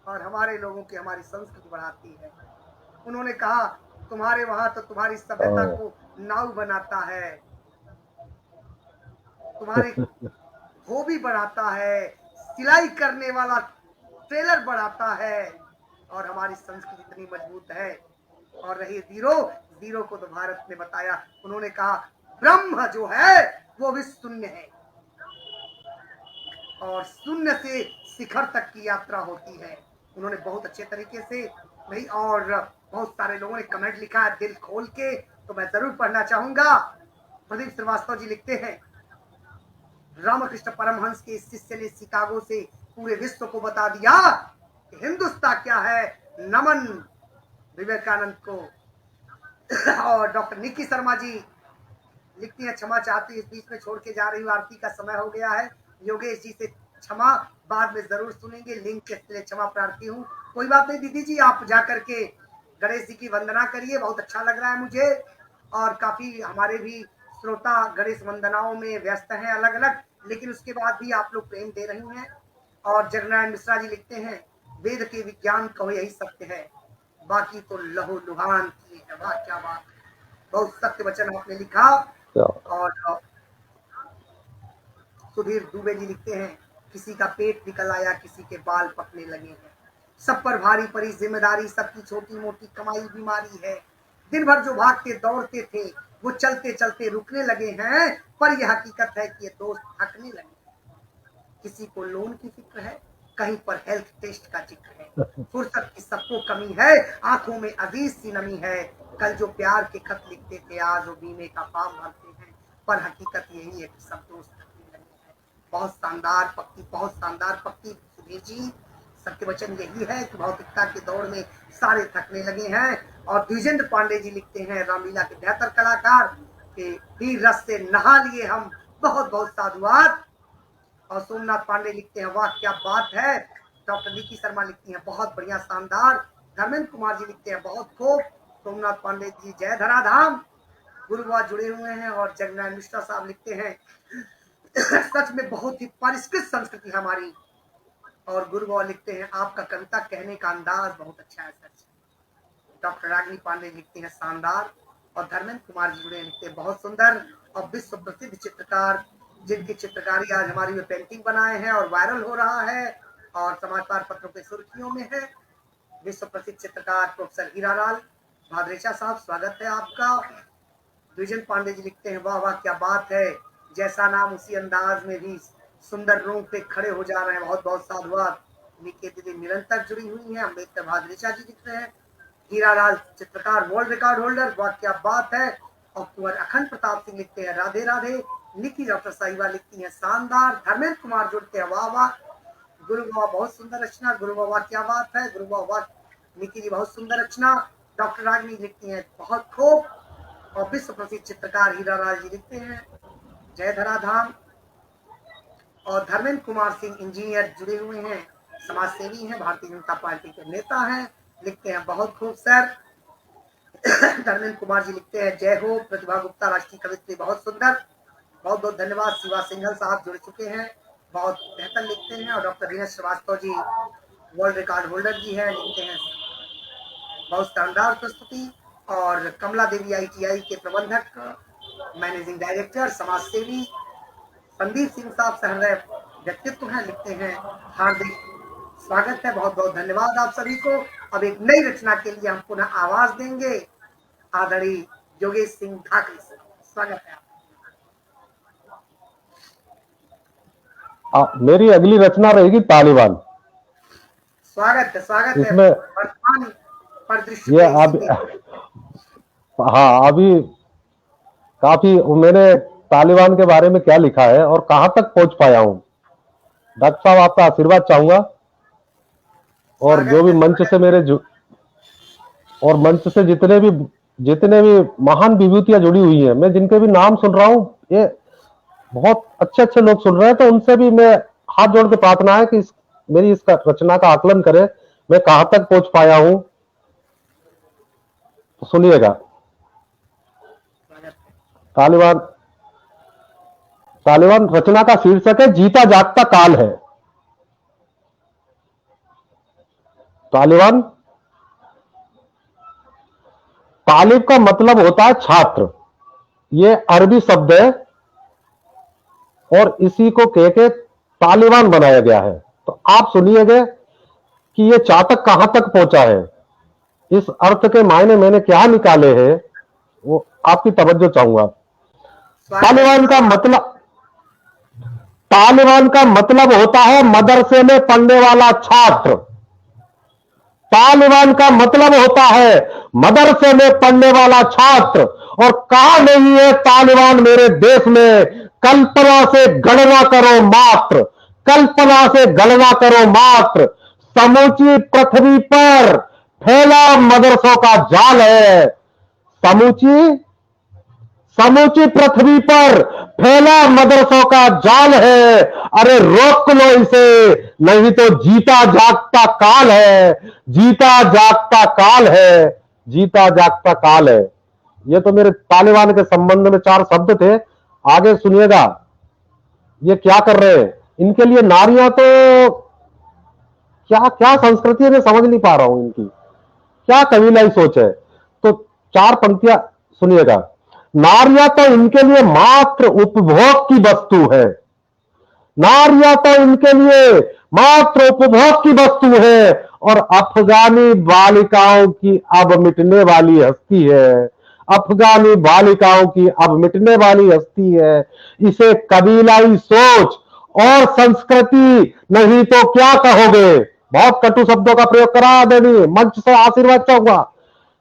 [SPEAKER 1] और हमारे लोगों की हमारी संस्कृति बढ़ाती है। उन्होंने कहा तुम्हारे वहां तो तुम्हारी सभ्यता को नाव बनाता है, तुम्हारी धोबी बनाता है, सिलाई करने वाला टेलर बनाता है, और हमारी संस्कृति इतनी मजबूत है। और रही जीरो को तो भारत ने बताया, उन्होंने कहा ब्रह्म जो है वो भी शून्य है और शून्य से शिखर तक की यात्रा होती है। उन्होंने बहुत अच्छे तरीके से भाई, और बहुत सारे लोगों ने कमेंट लिखा है दिल खोल के, तो मैं जरूर पढ़ना चाहूंगा। प्रदीप श्रीवास्तव जी लिखते हैं, रामकृष्ण परमहंस के शिष्य ने शिकागो से पूरे विश्व को बता दिया कि हिंदुस्तान क्या है। नमन विवेकानंद को। और डॉक्टर निक्की शर्मा जी लिखती हैं क्षमा चाहती इस बीच में छोड़ के जा रही हूँ, आरती का समय हो गया है। योगेश जी से क्षमा, बाद में जरूर सुनेंगे, लिंक के लिए क्षमा प्रार्थी हूँ। कोई बात नहीं दीदी जी, आप जा करके गणेश जी की वंदना करिए, बहुत अच्छा लग रहा है मुझे। और काफी हमारे भी श्रोता गणेश वंदनाओं में व्यस्त हैं अलग अलग, लेकिन उसके बाद भी आप लोग प्रेम दे रही हैं। और जगनारायण मिश्रा जी लिखते हैं वेद के विज्ञान कहो यही सत्य है, बाकी तो लहू लुहान की है। वाह क्या बात, बहुत सत्य वचन आपने लिखा। और सुधीर दुबे जी लिखते हैं किसी का पेट निकल आया, किसी के बाल पकने लगे हैं, सब पर भारी पड़ी जिम्मेदारी, सबकी छोटी मोटी कमाई बीमारी है। दिन भर जो भागते दौड़ते थे वो चलते चलते रुकने लगे हैं, पर यह हकीकत है कि ये दोस्त थकने लगे। किसी को लोन की फिक्र है, कहीं पर हेल्थ टेस्ट का जिक्र है, फुर्सत की सबको कमी है, आंखों में अजीज सी नमी है। कल जो प्यार के खत लिखते थे आज वो बीमे का फॉर्म भरते हैं, पर हकीकत यही है कि सब दोस्त थकने लगे हैं। बहुत शानदार पक्ति, बहुत शानदार पक्ति सुधीर जी। सत्य वचन यही है कि भौतिकता की दौड़ में सारे थकने लगे हैं। और द्विजेंद्र पांडे जी लिखते हैं रामलीला के बेहतर कलाकार के वीर रस से नहा लिए हम, बहुत बहुत साधुवाद। और सोमनाथ पांडे लिखते हैं वाह क्या बात है। डॉक्टर निकी शर्मा लिखती हैं बहुत बढ़िया शानदार। धर्मेंद्र कुमार जी लिखते हैं बहुत खूब। सोमनाथ पांडे जी जय धराधाम। गुरुवार जुड़े हुए हैं। और जगनारायण मिश्रा साहब लिखते हैं सच में बहुत ही परिष्कृत संस्कृति हमारी। और गुरुवार लिखते हैं आपका कविता कहने का अंदाज बहुत अच्छा है सच। डॉक्टर रागिनी पांडे लिखते हैं शानदार। और धर्मेंद्र कुमार जी जुड़े लिखते हैं बहुत सुंदर। और विश्व प्रसिद्ध चित्रकार जिनकी चित्रकारी आज हमारी में पेंटिंग बनाए हैं और वायरल हो रहा है और समाचार पत्रों के सुर्खियों में है, विश्व प्रसिद्ध चित्रकार प्रोफेसर हीरालाल भादरेचा साहब, स्वागत है आपका। द्विजेंद्र पांडे जी लिखते हैं वाह वाह क्या बात है, जैसा नाम उसी अंदाज में भी सुंदर रूप पे खड़े हो जा रहे हैं, बहुत बहुत साधुवाद। निके दीदी निरंतर जुड़ी हुई है। अम्बेडकर भादरेचा जी लिख रहे हैं हीरालाल चित्रकार वर्ल्ड रिकॉर्ड होल्डर, वाह क्या बात है। और कुंवर अखंड प्रताप सिंह लिखते हैं राधे राधे। निकी डॉक्टर साहिबा लिखती हैं शानदार। धर्मेंद्र कुमार जुड़ते हैं वाह वाह। गुरु बाबा बहुत सुंदर रचना, गुरु बाबा क्या बात है, गुरु बाबा निकी जी बहुत सुंदर रचना। डॉक्टर रागिनी लिखती हैं बहुत खूब। और विश्व प्रसिद्ध चित्रकार हीरालाल जी लिखते हैं जय धराधाम। और धर्मेंद्र कुमार सिंह इंजीनियर जुड़े हुए हैं, समाज सेवी हैं, भारतीय जनता पार्टी के नेता हैं, लिखते हैं बहुत खूब सर। धर्मेंद्र कुमार जी लिखते हैं जय हो। प्रतिभा गुप्ता राष्ट्रीय कवित्री बहुत सुंदर, बहुत बहुत धन्यवाद। शिवा सिंघल साहब जुड़ चुके हैं, बहुत बेहतर लिखते हैं। और doctor Dinesh Srivastava ji world record holder जी हैं, लिखते हैं बहुत शानदार प्रस्तुति। और कमला देवी ITI के प्रबंधक मैनेजिंग डायरेक्टर समाज सेवी संदीप सिंह साहब सहृदय व्यक्तित्व हैं, लिखते हैं हार्दिक स्वागत है, बहुत बहुत धन्यवाद आप सभी को। अब एक नई रचना के लिए हम पुनः आवाज देंगे आदरणीय योगेश सिंह ठाकरे से, स्वागत है
[SPEAKER 2] आप। मेरी अगली रचना रहेगी तालिबान।
[SPEAKER 1] स्वागत है, स्वागत है।
[SPEAKER 2] इसमें
[SPEAKER 1] वर्तमान परिदृश्य
[SPEAKER 2] ये अभी काफी मैंने तालिबान के बारे में क्या लिखा है और कहां तक पहुंच पाया हूं। डॉक्टर साहब आपका आशीर्वाद चाहूंगा। और जो भी मंच से और मंच से जितने भी महान विभूतियां जुड़ी हुई हैं, मैं जिनके भी नाम सुन रहा हूं, ये बहुत अच्छे अच्छे लोग सुन रहे हैं, तो उनसे भी मैं हाथ जोड़ के प्रार्थना है कि मेरी इस रचना का आकलन करें, मैं कहां तक पहुंच पाया हूं। तो सुनिएगा। तालिबान रचना का शीर्षक है जीता जागता काल है। तालिबान, तालिब का मतलब होता है छात्र, ये अरबी शब्द है और इसी को कह के तालिबान बनाया गया है। तो आप सुनिएगा कि ये चातक कहां तक पहुंचा है, इस अर्थ के मायने मैंने क्या निकाले हैं, वो आपकी तवज्जो चाहूंगा। तालिबान का मतलब होता है मदरसे में पढ़ने वाला छात्र। तालिबान का मतलब होता है मदरसे में पढ़ने वाला छात्र। और कहा नहीं है तालिबान मेरे देश में, कल्पना से गणना करो मात्र, कल्पना से गणना करो मात्र, समूची पृथ्वी पर फैला मदरसों का जाल है, समूची पृथ्वी पर फैला मदरसों का जाल है। अरे रोक लो इसे, नहीं तो जीता जागता काल है, जीता जागता काल है, जीता जागता काल है। ये तो मेरे तालिबान के संबंध में 4 शब्द थे। आगे सुनिएगा, ये क्या कर रहे हैं। इनके लिए नारियां तो क्या क्या संस्कृति है, मैं समझ नहीं पा रहा हूं इनकी क्या कबीलाई सोच है। तो 4 पंक्तियां सुनिएगा। नारियां तो इनके लिए मात्र उपभोग की वस्तु है, नारियां तो इनके लिए मात्र उपभोग की वस्तु है, और अफगानी बालिकाओं की अब मिटने वाली हस्ती है, अफगानी बालिकाओं की अब मिटने वाली हस्ती है। इसे कबीलाई सोच और संस्कृति नहीं तो क्या कहोगे। बहुत कटु शब्दों का प्रयोग करा आदरणीय, मंच से आशीर्वाद चाहूंगा।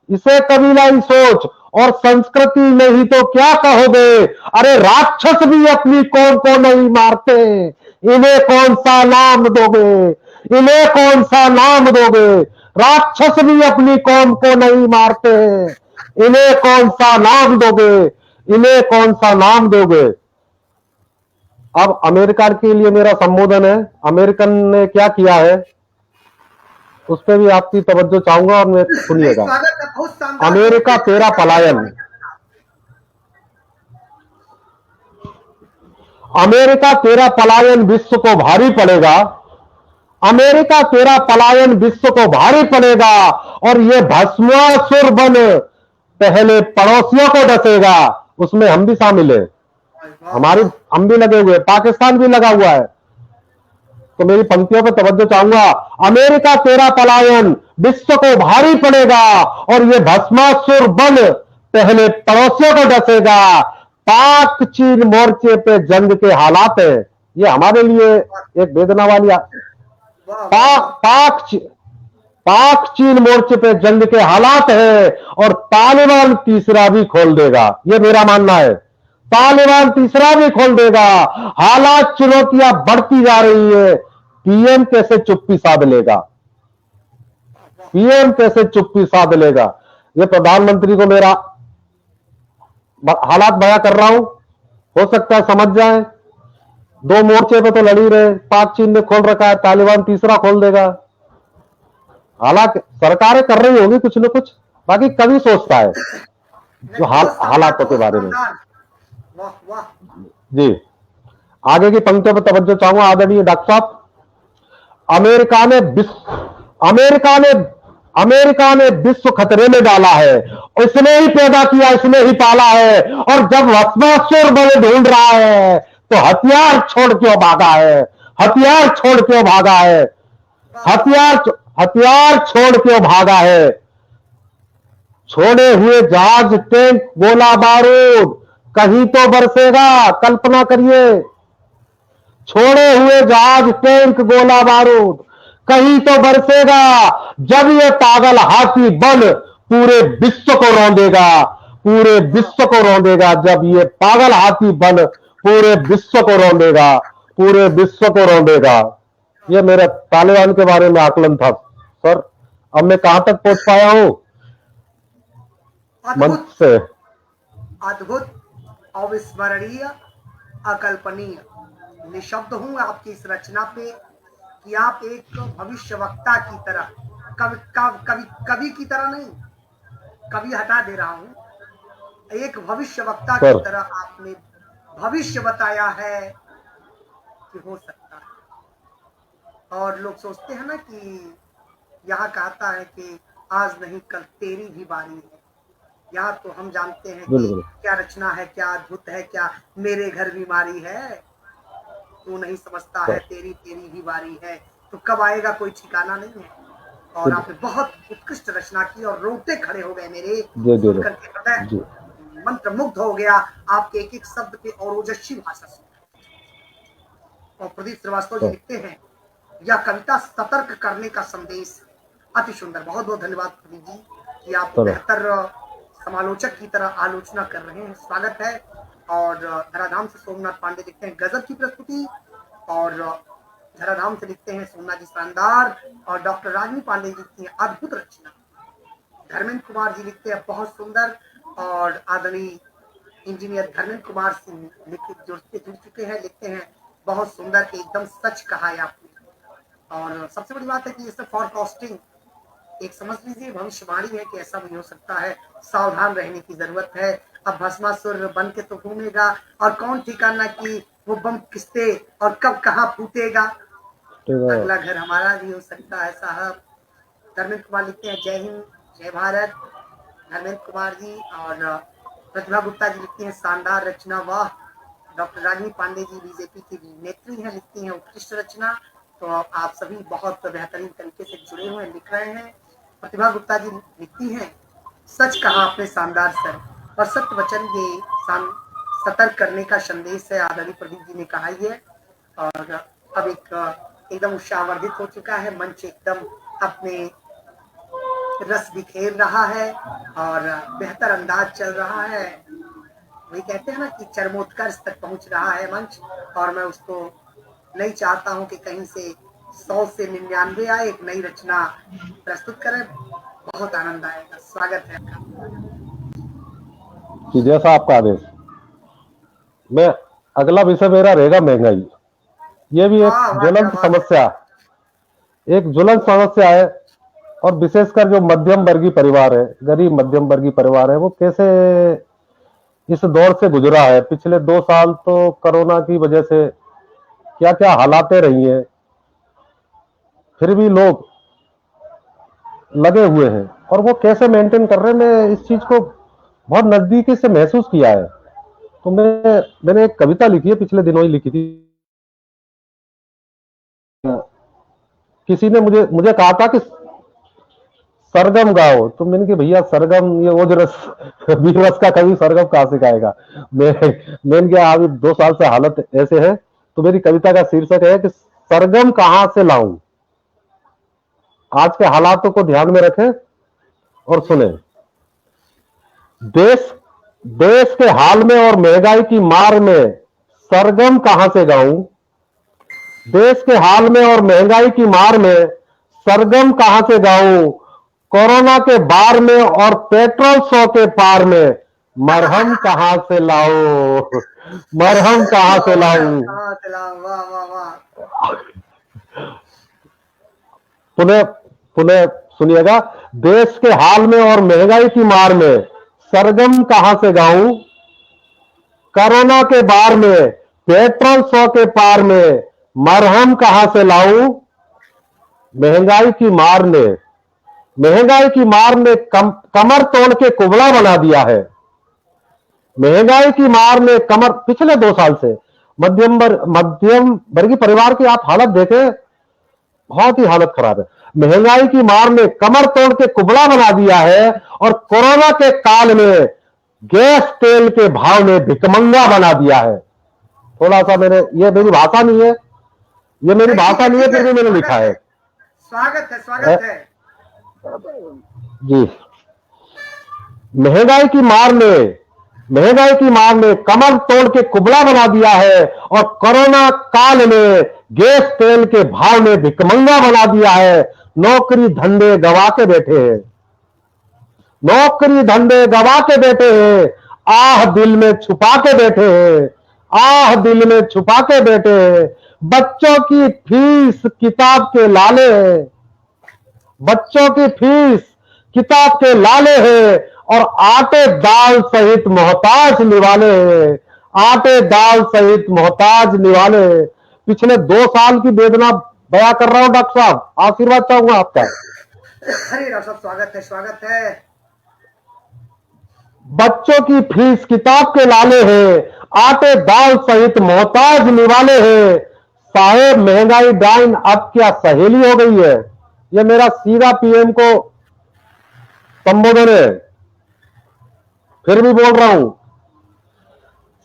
[SPEAKER 2] इसे कबीलाई सोच और संस्कृति नहीं तो क्या कहोगे। अरे राक्षस भी अपनी कौम को नहीं मारते, इन्हें कौन सा नाम दोगे, इन्हें कौन सा नाम दोगे। राक्षस भी अपनी कौम को नहीं मारते, इन्हें कौन सा नाम दोगे, इन्हें कौन सा नाम दोगे। अब अमेरिका के लिए मेरा संबोधन है। अमेरिकन ने क्या किया है उस पर भी आपकी तवज्जो चाहूंगा, और मैं
[SPEAKER 1] नहीं,
[SPEAKER 2] सुनिएगा।
[SPEAKER 1] स्वागत है, बहुत शानदार
[SPEAKER 2] अमेरिका
[SPEAKER 1] तरीके से
[SPEAKER 2] तेरा पलायन, अमेरिका तेरा पलायन विश्व को भारी पड़ेगा, अमेरिका तेरा पलायन विश्व को भारी पड़ेगा, और ये भस्मासुर बन पहले पड़ोसियों को डसेगा। उसमें हम भी शामिल है, हमारी हम भी लगे हुए, पाकिस्तान भी लगा हुआ है। तो मेरी पंक्तियों पर तवज्जो चाहूंगा। अमेरिका तेरा पलायन विश्व को भारी पड़ेगा, और ये भस्मासुर बन पहले पड़ोसियों को डसेगा। पाक चीन मोर्चे पे जंग के हालात है, ये हमारे लिए एक वेदना वाली पाक चीन मोर्चे पे जंग के हालात है, और तालिबान तीसरा भी खोल देगा, ये मेरा मानना है। तालिबान तीसरा भी खोल देगा। हालात चुनौतियां बढ़ती जा रही है, पीएम कैसे चुप्पी साध लेगा, पीएम कैसे चुप्पी साध लेगा। ये प्रधानमंत्री को मेरा हालात बयां कर रहा हूं, हो सकता है समझ जाए। 2 मोर्चे पे तो लड़ ही रहे, पाक चीन ने खोल रखा है, तालिबान तीसरा खोल देगा। हालांकि सरकारें कर रही होगी कुछ न कुछ, बाकी कभी सोचता है जो हालातों के बारे में।
[SPEAKER 1] वाह वाह।
[SPEAKER 2] जी, आगे की पंक्तियों पर तवज्जो चाहूंगा आदरणीय डॉक्टर साहब। अमेरिका ने विश्व खतरे में डाला है, इसने ही पैदा किया, इसने ही पाला है। और जब भस्मासुर बल ढूंढ रहा है तो हथियार छोड़ क्यों भागा है, हथियार छोड़ क्यों भागा है, हथियार छोड़ क्यों भागा है। छोड़े हुए जहाज, टैंक, गोला बारूद कहीं तो बरसेगा, कल्पना करिए। छोड़े हुए जहाज, टैंक, गोला बारूद कहीं तो बरसेगा, जब ये पागल हाथी बन पूरे विश्व को रौंदेगा, पूरे विश्व को रौंदेगा। जब ये पागल हाथी बन पूरे विश्व को रौंदेगा, पूरे विश्व को रौंदेगा। ये मेरा तालिबान के बारे में आकलन था सर। अब मैं कहां तक पहुंच पाया हूं मंच से।
[SPEAKER 1] अद्भुत, अविस्मरणीय, अकल्पनीय। निशब्द हूं आपकी इस रचना पे कि आप एक भविष्यवक्ता की तरह, कवि की तरह नहीं, कवि हटा दे रहा हूं, एक भविष्यवक्ता की तरह आपने भविष्य बताया है कि हो सकता है। और लोग सोचते हैं ना कि यहाँ कहता है कि आज नहीं कल तेरी भी बारी है। यहाँ तो हम जानते हैं कि क्या रचना है, क्या अद्भुत है, क्या मेरे घर बीमारी है, तू नहीं समझता है, तेरी तेरी ही बारी है, तो कब आएगा कोई ठिकाना नहीं है। और आपने बहुत उत्कृष्ट रचना की और रोंगटे खड़े हो गए मेरे, सुनकर के हृदय मंत्र मुग्ध हो गया आपके एक एक शब्द पे और ओजस्वी भाषा से। और प्रदीप श्रीवास्तव जी लिखते हैं, यह कविता सतर्क करने का संदेश। अति सुंदर, बहुत बहुत धन्यवाद प्रदीप जी कि आप बेहतर समालोचक की तरह आलोचना कर रहे हैं, स्वागत है। और धराधाम से सोमनाथ पांडे लिखते हैं, गजब की प्रस्तुति। और धराधाम से लिखते हैं, सोमनाथ जी शानदार। और डॉक्टर रागिनी पांडे जी लिखती हैं, अद्भुत रचना। धर्मेंद्र कुमार जी लिखते हैं, बहुत सुंदर। और आदरणीय इंजीनियर धर्मेंद्र कुमार सिंह जुड़ चुके हैं, लिखते हैं बहुत सुंदर, एकदम सच कहा है आपने। और सबसे बड़ी बात है कि इसमें फॉरकास्टिंग एक समझ लीजिए भविष्यवाणी है कि ऐसा भी हो सकता है, सावधान रहने की जरूरत है। अब भस्मासुर बन के तो घूमेगा और कौन ठिकाना कि वो बम किसते और कब कहाँ फूटेगा, अगला घर हमारा भी हो सकता है साहब। धर्मेंद्र कुमार लिखते हैं जय हिंद जय भारत धर्मेंद्र कुमार जी। और प्रतिभा गुप्ता जी लिखती हैं शानदार रचना, वाह। डॉक्टर रागिनी पांडे जी बीजेपी की नेत्री हैं, लिखती हैं उत्कृष्ट रचना। तो आप सभी बहुत बेहतरीन तरीके से जुड़े हुए लिख रहे हैं। प्रतिभा गुप्ता जी लिखती हैं सच कहा आपने शानदार सर, और सत्य वचन ये सतर्क करने का संदेश है, आदरणीय प्रदीप जी ने कहा ही है। और अब एकदम उत्साहवर्धित हो चुका है मंच, एकदम अपने रस बिखेर रहा है और बेहतर अंदाज चल रहा है। वही कहते हैं ना कि चरमोत्कर्ष तक पहुंच रहा है मंच, और मैं उसको नहीं चाहता हूं कि कहीं से 100 से 99 आए, एक नई रचना प्रस्तुत करें, बहुत आनंद आएगा। स्वागत है आपका।
[SPEAKER 2] कि जैसा आपका आदेश। मैं अगला विषय मेरा रहेगा महंगाई। ये भी एक ज्वलंत समस्या, एक ज्वलंत समस्या है। और विशेषकर जो मध्यम वर्गीय परिवार है, गरीब मध्यम वर्गीय परिवार है, वो कैसे इस दौर से गुजरा है। पिछले 2 साल तो कोरोना की वजह से क्या क्या हालातें रही हैं, फिर भी लोग लगे हुए हैं और वो कैसे मेंटेन कर रहे हैं, मैं इस चीज को बहुत नजदीकी से महसूस किया है। तो मैंने एक कविता लिखी है, पिछले दिनों ही लिखी थी। किसी ने मुझे कहा था कि सरगम गाओ, तो मैंने कहा भैया सरगम, ये ओज रस वीर रस का कवि सरगम कहां से गाएगा। मैंने कहा अभी 2 साल से हालत ऐसे है, तो मेरी कविता का शीर्षक है कि सरगम कहां से लाऊं। आज के हालातों को ध्यान में रखें और सुने। देश के हाल में और महंगाई की मार में सरगम कहां से गाऊं। देश के हाल में और महंगाई की मार में सरगम कहां से गाऊं। कोरोना के बार में और पेट्रोल 100 के पार में मरहम कहां से लाऊं। मरहम कहां से लाऊं।
[SPEAKER 1] वाह वाह वाह।
[SPEAKER 2] पुनः सुनिएगा। देश के हाल में और महंगाई की मार में सरगम कहां से गाऊं। कोरोना के बार में पेट्रोल 100 के पार में मरहम कहां से लाऊं। महंगाई की मार ने कमर तोड़ के कुबड़ा बना दिया है। महंगाई की मार ने कमर, पिछले 2 साल से मध्यम वर्गीय परिवार की आप हालत देखें, बहुत ही हालत खराब है। महंगाई की मार ने कमर तोड़ के कुबड़ा बना दिया है और कोरोना के काल में गैस तेल के भाव ने भिकमंगा बना दिया है। थोड़ा सा ये मेरी भाषा नहीं है, ये मेरी भाषा नहीं है, फिर भी मैंने लिखा है।
[SPEAKER 1] स्वागत है
[SPEAKER 2] जी। महंगाई की मार ने कमर तोड़ के कुबड़ा बना दिया है और कोरोना काल में गैस तेल के भाव ने भिकमंगा बना दिया है। नौकरी धंधे गवा के बैठे हैं। आह दिल में छुपा के बैठे हैं। बच्चों की फीस किताब के लाले हैं और आटे दाल सहित मोहताज निवाले हैं। पिछले 2 साल की वेदना बयां कर रहा हूं डॉक्टर साहब, आशीर्वाद चाहूंगा आपका।
[SPEAKER 1] अरे डॉक्टर साहब स्वागत है।
[SPEAKER 2] बच्चों की फीस किताब के लाले हैं, आटे दाल सहित मोहताज निवाले हैं। साहेब महंगाई डाइन अब क्या सहेली हो गई है। यह मेरा सीधा पीएम को संबोधन है, फिर भी बोल रहा हूं।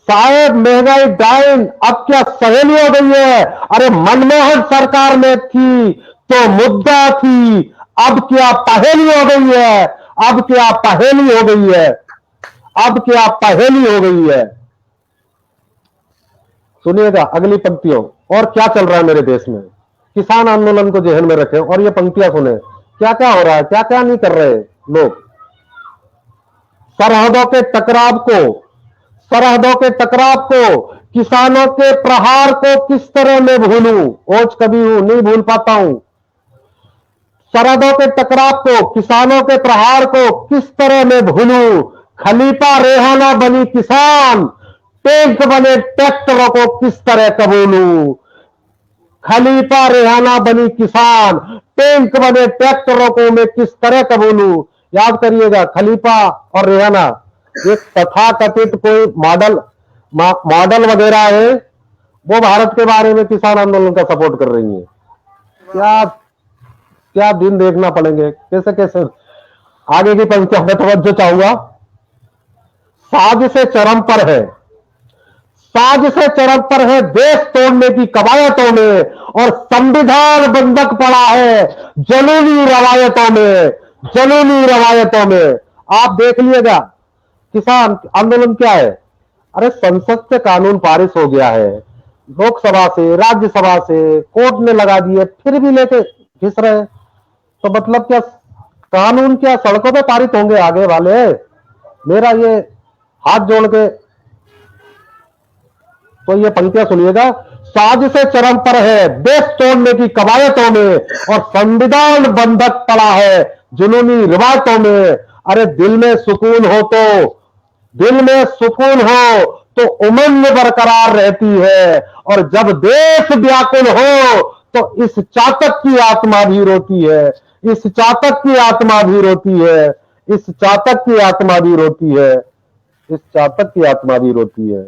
[SPEAKER 2] साहेब महंगाई डाइन अब क्या सहेली हो गई है। अरे मनमोहन सरकार में थी तो मुद्दा थी, अब क्या पहेली हो गई है। सुनिएगा अगली पंक्तियों, और क्या चल रहा है मेरे देश में। किसान आंदोलन को जहन में रखें और ये पंक्तियां सुने, क्या क्या हो रहा है, क्या क्या नहीं कर रहे लोग। सरहदों के टकराव को सरहदों के टकराव को, किसानों के प्रहार को किस तरह मैं भूलूं, ओज कभी हूं नहीं भूल पाता हूं। सरहदों के टकराव को, किसानों के प्रहार को किस तरह मैं भूलूं। खलीफा रेहाना बनी किसान, टैंक बने ट्रैक्टरों को किस तरह कबूलूं। खलीफा रेहाना बनी किसान, टैंक बने ट्रैक्टरों को मैं किस तरह कबूलूं। याद करिएगा, खलीफा और रेहाना एक तथाकथित कोई मॉडल वगैरह है, वो भारत के बारे में किसान आंदोलन का सपोर्ट कर रही है। क्या क्या दिन देखना पड़ेंगे, कैसे कैसे आगे की पंक्तियों में तवज्जो चाहूंगा। साजिशें चरम पर है, साजिशें चरम पर है देश तोड़ने की कवायतों में, और संविधान बंधक पड़ा है जलूनी रवायतों में, जलूनी रवायतों में। आप देख लीजिएगा किसान आंदोलन क्या है। अरे संसद से कानून पारित हो गया है, लोकसभा से, राज्यसभा से, कोर्ट ने लगा दिए, फिर भी लेके घिस रहे हैं। तो मतलब क्या कानून क्या सड़कों पे पारित होंगे आगे वाले। मेरा ये हाथ जोड़ के तो ये पंक्तियां सुनिएगा। साजिशें चरम पर है देश तोड़ने की कवायतों में, और संविधान बंधक पड़ा है जुनूनी रिवायतों में। अरे दिल में सुकून हो तो, दिल में सुकून हो तो उमंग बरकरार रहती है, और जब देश व्याकुल हो तो इस चातक की आत्मा भी रोती है, इस चातक की आत्मा भी रोती है, इस चातक की आत्मा भी रोती है, इस चातक की आत्मा भी रोती है।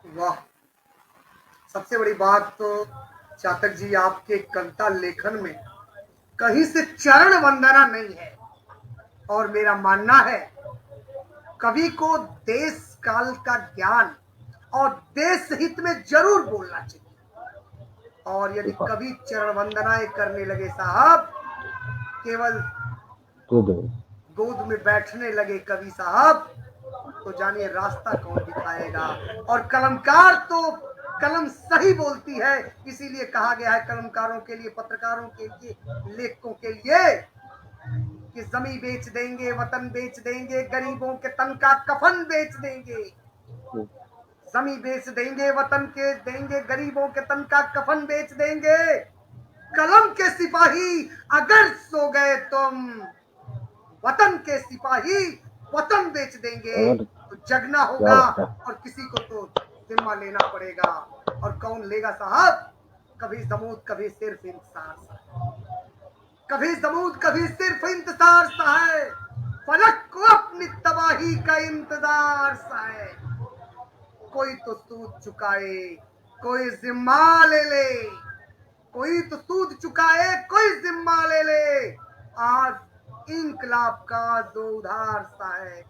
[SPEAKER 1] वाह, सबसे बड़ी बात तो चातक जी आपके कविता लेखन में कहीं से चरण वंदना नहीं है। और मेरा मानना है कवि को देश काल का ज्ञान और देश हित में जरूर बोलना चाहिए। और यदि कवि चरण वंदनाएं करने लगे साहब, केवल गोद में बैठने लगे कवि साहब, तो जानिए रास्ता कौन दिखाएगा। और कलमकार तो कलम सही बोलती है, इसीलिए कहा गया है कलमकारों के लिए, पत्रकारों के लिए, लेखकों के लिए कि जमीन बेच देंगे, वतन बेच देंगे, गरीबों के तन का कफन बेच देंगे। जमीन बेच देंगे, वतन के देंगे, गरीबों के तन का कफन बेच देंगे। कलम के सिपाही अगर सो गए तुम, वतन के सिपाही वतन बेच देंगे। तो जगना होगा और किसी को तो जिम्मा लेना पड़ेगा। और कौन लेगा साहब? कभी जमूद कभी सिर्फ इंतजार सा, कभी जमूद कभी सिर्फ इंतजार सा है। फलक को अपनी तबाही का इंतजार सा है। कोई तो सूद चुकाए, कोई जिम्मा ले ले, कोई तो सूद चुकाए, कोई जिम्मा ले ले। आज इंकलाब का जो उधार सा है,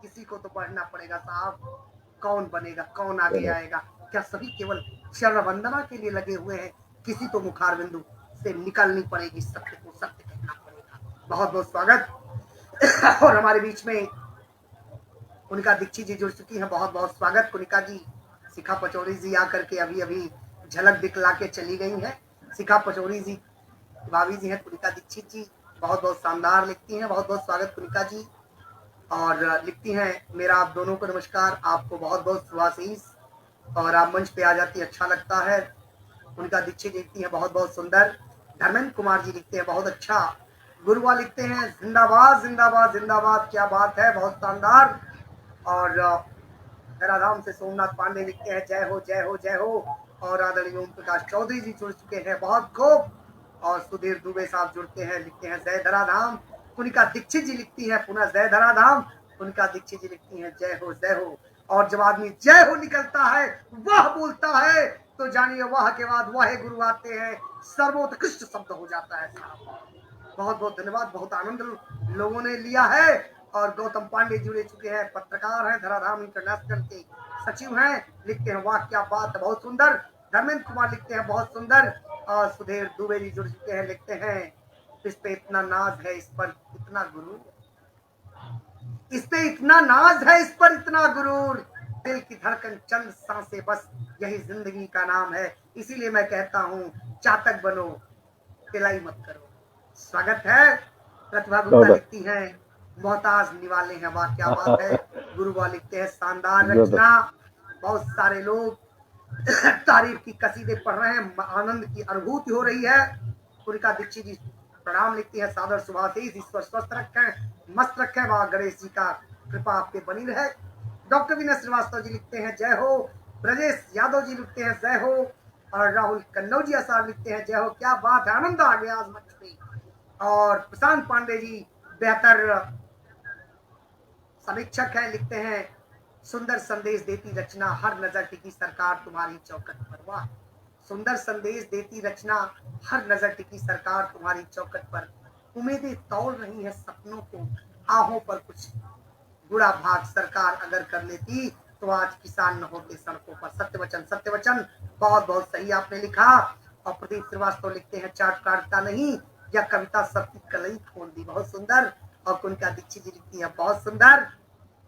[SPEAKER 1] किसी को तो बढ़ना पड़ेगा साहब। कौन बनेगा, कौन आगे आएगा? क्या सभी केवल चरण वंदना के लिए लगे हुए हैं? किसी तो मुखार बिंदु से निकलनी पड़ेगी, सत्य को सत्य कहना पड़ेगा। बहुत बहुत स्वागत। और हमारे बीच में कुनिका दीक्षित जी जुड़ चुकी हैं, बहुत बहुत स्वागत कुनिका जी। शिखा पचौरी जी आकर के अभी अभी झलक दिखला के चली गई हैं। शिखा पचौरी जी भाभी जी हैं, कुनिका दीक्षित जी बहुत बहुत शानदार लिखती हैं। बहुत बहुत स्वागत कुनिका जी। और लिखती हैं, मेरा आप दोनों को नमस्कार, आपको बहुत बहुत शुभाशीष। और आप मंच पे आ जाती अच्छा लगता है। कुनिका दीक्षित लिखती हैं, बहुत बहुत सुंदर। धर्मेंद्र कुमार जी लिखते हैं, बहुत अच्छा। गुरुआ लिखते हैं, जिंदाबाद जिंदाबाद जिंदाबाद, क्या बात है, बहुत शानदार। और राधाम से सोमनाथ पांडे लिखते हैं, जय हो जय हो जय हो। और आदरणीय ओम प्रकाश चौधरी जी जुड़ चुके हैं, बहुत खूब। और सुधीर दुबे साहब जुड़ते हैं, लिखते हैं जय धराधाम। कुनिका दीक्षित जी लिखती है पुनः जय धराधाम। कुनिका दीक्षित जी लिखती है जय हो जय हो। और जब आदमी जय हो निकलता है, वह बोलता है, तो जानिए वह के बाद वह गुरु आते हैं, सर्वोत्कृष्ट शब्द हो जाता है साहब। बहुत बहुत धन्यवाद, बहुत आनंद लोगों ने लिया है। और गौतम पांडे जुड़े चुके हैं, पत्रकार हैं, धराधाम इंटरनेशनल के सचिव हैं, लिखते हैं वाह क्या बात है, बहुत सुंदर। धर्मेंद्र कुमार लिखते हैं, बहुत सुंदर। और सुधीर दुबे जी जुड़ चुके हैं, लिखते हैं, इस पे इतना नाज है, इस पर इतना गुरूर, इस पे इतना नाज है, इस पर इतना गुरूर। दिल की धड़कन चंद सांसें, बस यही जिंदगी का नाम है। इसीलिए मैं कहता हूँ, चातक बनो, तिलाई मत करो। स्वागत है। प्रतिभा गुप्ता लिखती हैं, मोहताज निवाले हैं। वाह क्या बात है। गुरु बा लिखते हैं शानदार रचना। बहुत सारे लोग तारीफ की कसीदे पढ़ रहे हैं, आनंद की अनुभूति हो रही है। कुरिका दीक्षित जी प्रणाम लिखती है, सादर सुभाषीष, ईश्वर स्वस्थ रखें, मस्त रखें, वह गणेश जी का कृपा आप पे बनी रहे। डॉक्टर विनय श्रीवास्तव जी लिखते हैं जय हो। ब्रजेश यादव जी लिखते हैं जय हो। और राहुल कन्नौजिया साहब लिखते हैं जय हो। क्या बात है, आनंद आ गया आज मंच पे। और प्रशांत पांडे जी बेहतर समीक्षक है, लिखते हैं सुंदर संदेश देती रचना, हर नजर टिकी सरकार तुम्हारी चौखट पर। वाह, सुंदर संदेश देती रचना, हर नजर टिकी सरकार तुम्हारी चौखट पर। उम्मीदें तौल रही है सपनों को, आहों पर कुछ बुरा भाग सरकार अगर कर लेती तो आज किसान न होते सड़कों पर। सत्य वचन, सत्य वचन, बहुत बहुत सही आपने लिखा। और प्रदीप श्रीवास्तव लिखते हैं चाटुकारिता नहीं, यह कविता सबकी कलई खोल दी। बहुत सुंदर। और कुनिका दीक्षित जी लिखती है बहुत सुंदर,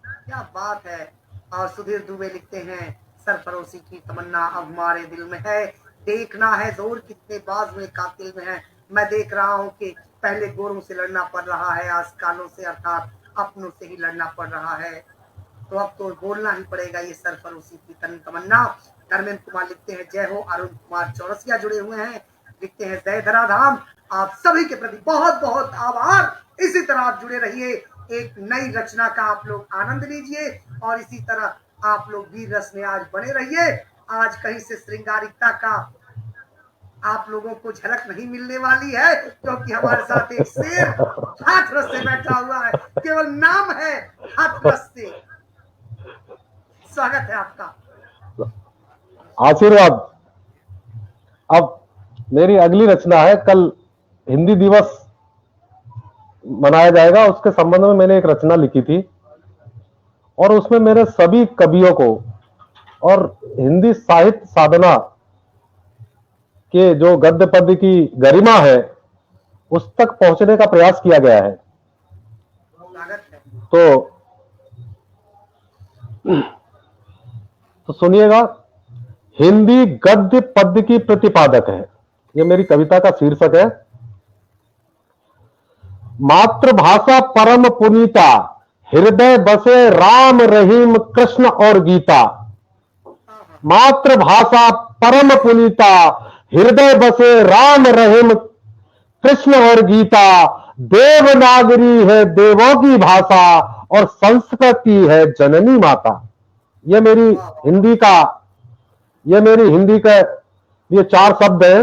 [SPEAKER 1] क्या बात है। और सुधीर दुबे लिखते हैं सरफरोशी की तमन्ना अब हमारे दिल में है, देखना है जोर कितने बाज में कातिल में है। मैं देख रहा हूँ कि पहले गोरों से लड़ना पड़ रहा है, आज कालों से अर्थात अपनों से ही लड़ना पड़ रहा है। तो अब तो बोलना ही पड़ेगा ये सरफरोशी की तमन्ना। धर्मेंद्र कुमार लिखते हैं जय हो। अरुण कुमार चौरसिया जुड़े हुए हैं, लिखते हैं जय धराधाम। आप सभी के प्रति बहुत बहुत आभार। इसी तरह आप जुड़े रहिए, एक नई रचना का आप लोग आनंद लीजिए और इसी तरह आप लोग वीर रस में आज बने रहिए। आज कहीं से श्रृंगारिकता का आप लोगों को झलक नहीं मिलने वाली है, क्योंकि हमारे साथ एक शेर हाथरस से बैठा हुआ है, केवल नाम है हाथरस से। स्वागत है आपका।
[SPEAKER 2] आशीर्वाद। अब मेरी अगली रचना है, कल हिंदी दिवस मनाया जाएगा, उसके संबंध में मैंने एक रचना लिखी थी और उसमें मेरे सभी कवियों को और हिंदी साहित्य साधना के जो गद्य पद्य की गरिमा है उस तक पहुंचने का प्रयास किया गया है। तो सुनिएगा, हिंदी गद्य पद्य की प्रतिपादक है, यह मेरी कविता का शीर्षक है। मातृभाषा परम पुनीता, हृदय बसे राम रहीम कृष्ण और गीता। मातृभाषा परम पुनीता, हृदय बसे राम रहीम कृष्ण और गीता। देवनागरी है देवों की भाषा और संस्कृति है जननी माता। ये मेरी हिंदी का ये 4 शब्द है।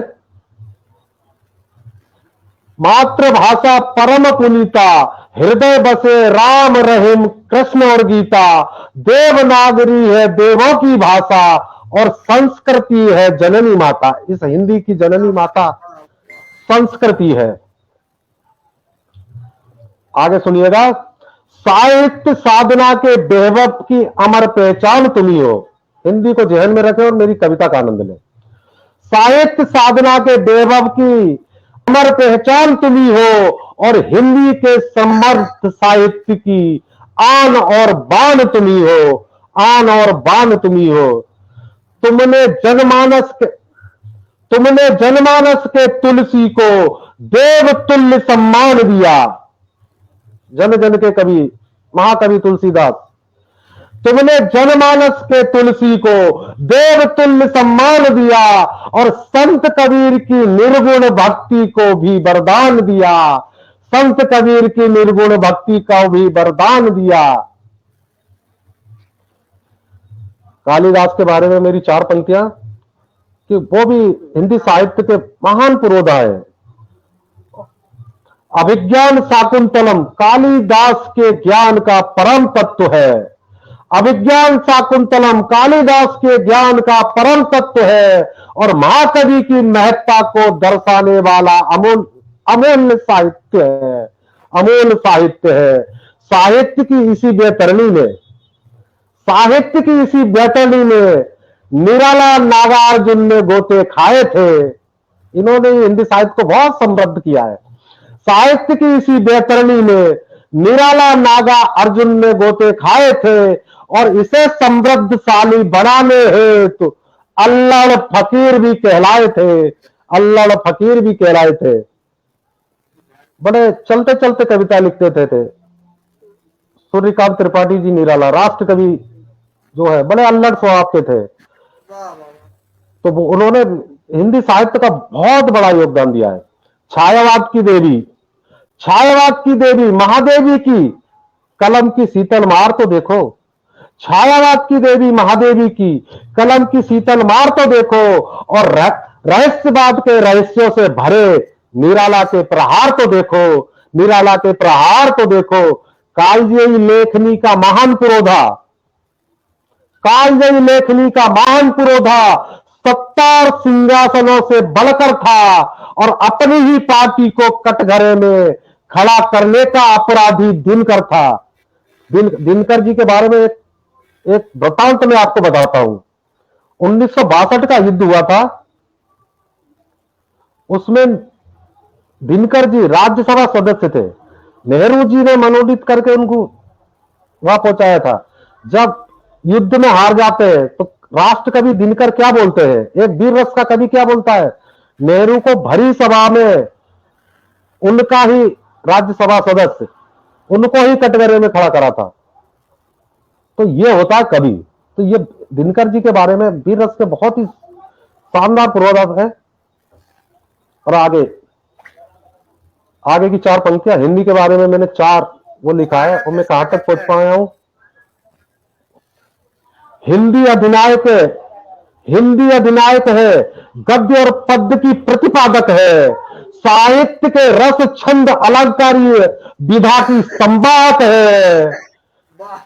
[SPEAKER 2] मातृभाषा परम पुनीता, हृदय बसे राम रहीम कृष्ण और गीता। देवनागरी है देवों की भाषा और संस्कृति है जननी माता। इस हिंदी की जननी माता संस्कृति है। आगे सुनिएगा, साहित्य साधना के वैभव की अमर पहचान तुम ही हो। हिंदी को जहन में रखें और मेरी कविता का आनंद लें। साहित्य साधना के वैभव की अमर पहचान तुम ही हो और हिंदी के समर्थ साहित्य की आन और बान तुम ही हो। आन और बान तुम ही हो। तुमने जनमानस के तुलसी को देव तुल्य सम्मान दिया। जन जन के कवि महाकवि तुलसीदास। तुमने जनमानस के तुलसी को देव तुल्य सम्मान दिया और संत कबीर की निर्गुण भक्ति को भी वरदान दिया। संत कबीर की निर्गुण भक्ति का भी वरदान दिया। कालिदास के बारे में मेरी 4 पंक्तियां कि वो भी हिंदी साहित्य के महान पुरोधा है। अभिज्ञान शाकुंतलम कालिदास के ज्ञान का परम तत्व है। अभिज्ञान शाकुंतलम कालिदास के ज्ञान का परम तत्व है और महाकवि की महत्ता को दर्शाने वाला अमूल्य साहित्य है। अमूल्य साहित्य है। साहित्य की इसी बैतरणी में निराला नागार्जुन ने गोते खाए थे। इन्होंने हिंदी साहित्य को बहुत समृद्ध किया है। साहित्य की इसी बैतरणी में निराला नागा अर्जुन ने गोते खाए थे और इसे समृद्धशाली बनाने हेतु अल्लड़ फकीर भी कहलाए थे। अल्लड़ फकीर भी कहलाए थे। बड़े चलते चलते कविता लिखते थे। सूर्यकांत त्रिपाठी जी निराला राष्ट्र कवि जो है, बड़े अल्लड़ स्वभाव के थे।
[SPEAKER 1] वाह वाह वाह।
[SPEAKER 2] तो उन्होंने हिंदी साहित्य का बहुत बड़ा योगदान दिया है। छायावाद की देवी, छायावाद की देवी महादेवी की कलम की शीतल मार तो देखो, छायावाद की देवी महादेवी की कलम की शीतल मार तो देखो, और रहस्यवाद के रहस्यों से भरे निराला के प्रहार तो देखो, निराला के प्रहार तो देखो। कालजयी लेखनी का महान पुरोधा, कालजयी लेखनी का महान पुरोधा 70 सिंहासनों से बढ़कर था, और अपनी ही पार्टी को कटघरे में खड़ा करने का अपराधी दिनकर था। दिनकर जी के बारे में एक वृत्तांत मैं आपको बताता हूं। 1962 का युद्ध हुआ था, उसमें दिनकर जी राज्यसभा सदस्य थे। नेहरू जी ने मनोनीत करके उनको वहां पहुंचाया था। जब युद्ध में हार जाते हैं तो राष्ट्र कवि दिनकर क्या बोलते हैं, एक वीर रस का कवि क्या बोलता है, नेहरू को भरी सभा में उनका ही राज्यसभा सदस्य उनको ही कटघरे में खड़ा करा था। तो ये होता है कवि। तो ये दिनकर जी के बारे में वीर रस के बहुत ही शानदार पूर्वाधार है। और आगे की 4 पंक्तियां हिंदी के बारे में मैंने 4 वो लिखा है, और मैं कहां तक पहुंच पाया हूं। हिंदी अधिनायक है, गद्य और पद्य की प्रतिपादक है, साहित्य के रस छंद अलंकारीय विधा की संवाहक है।
[SPEAKER 1] वाह।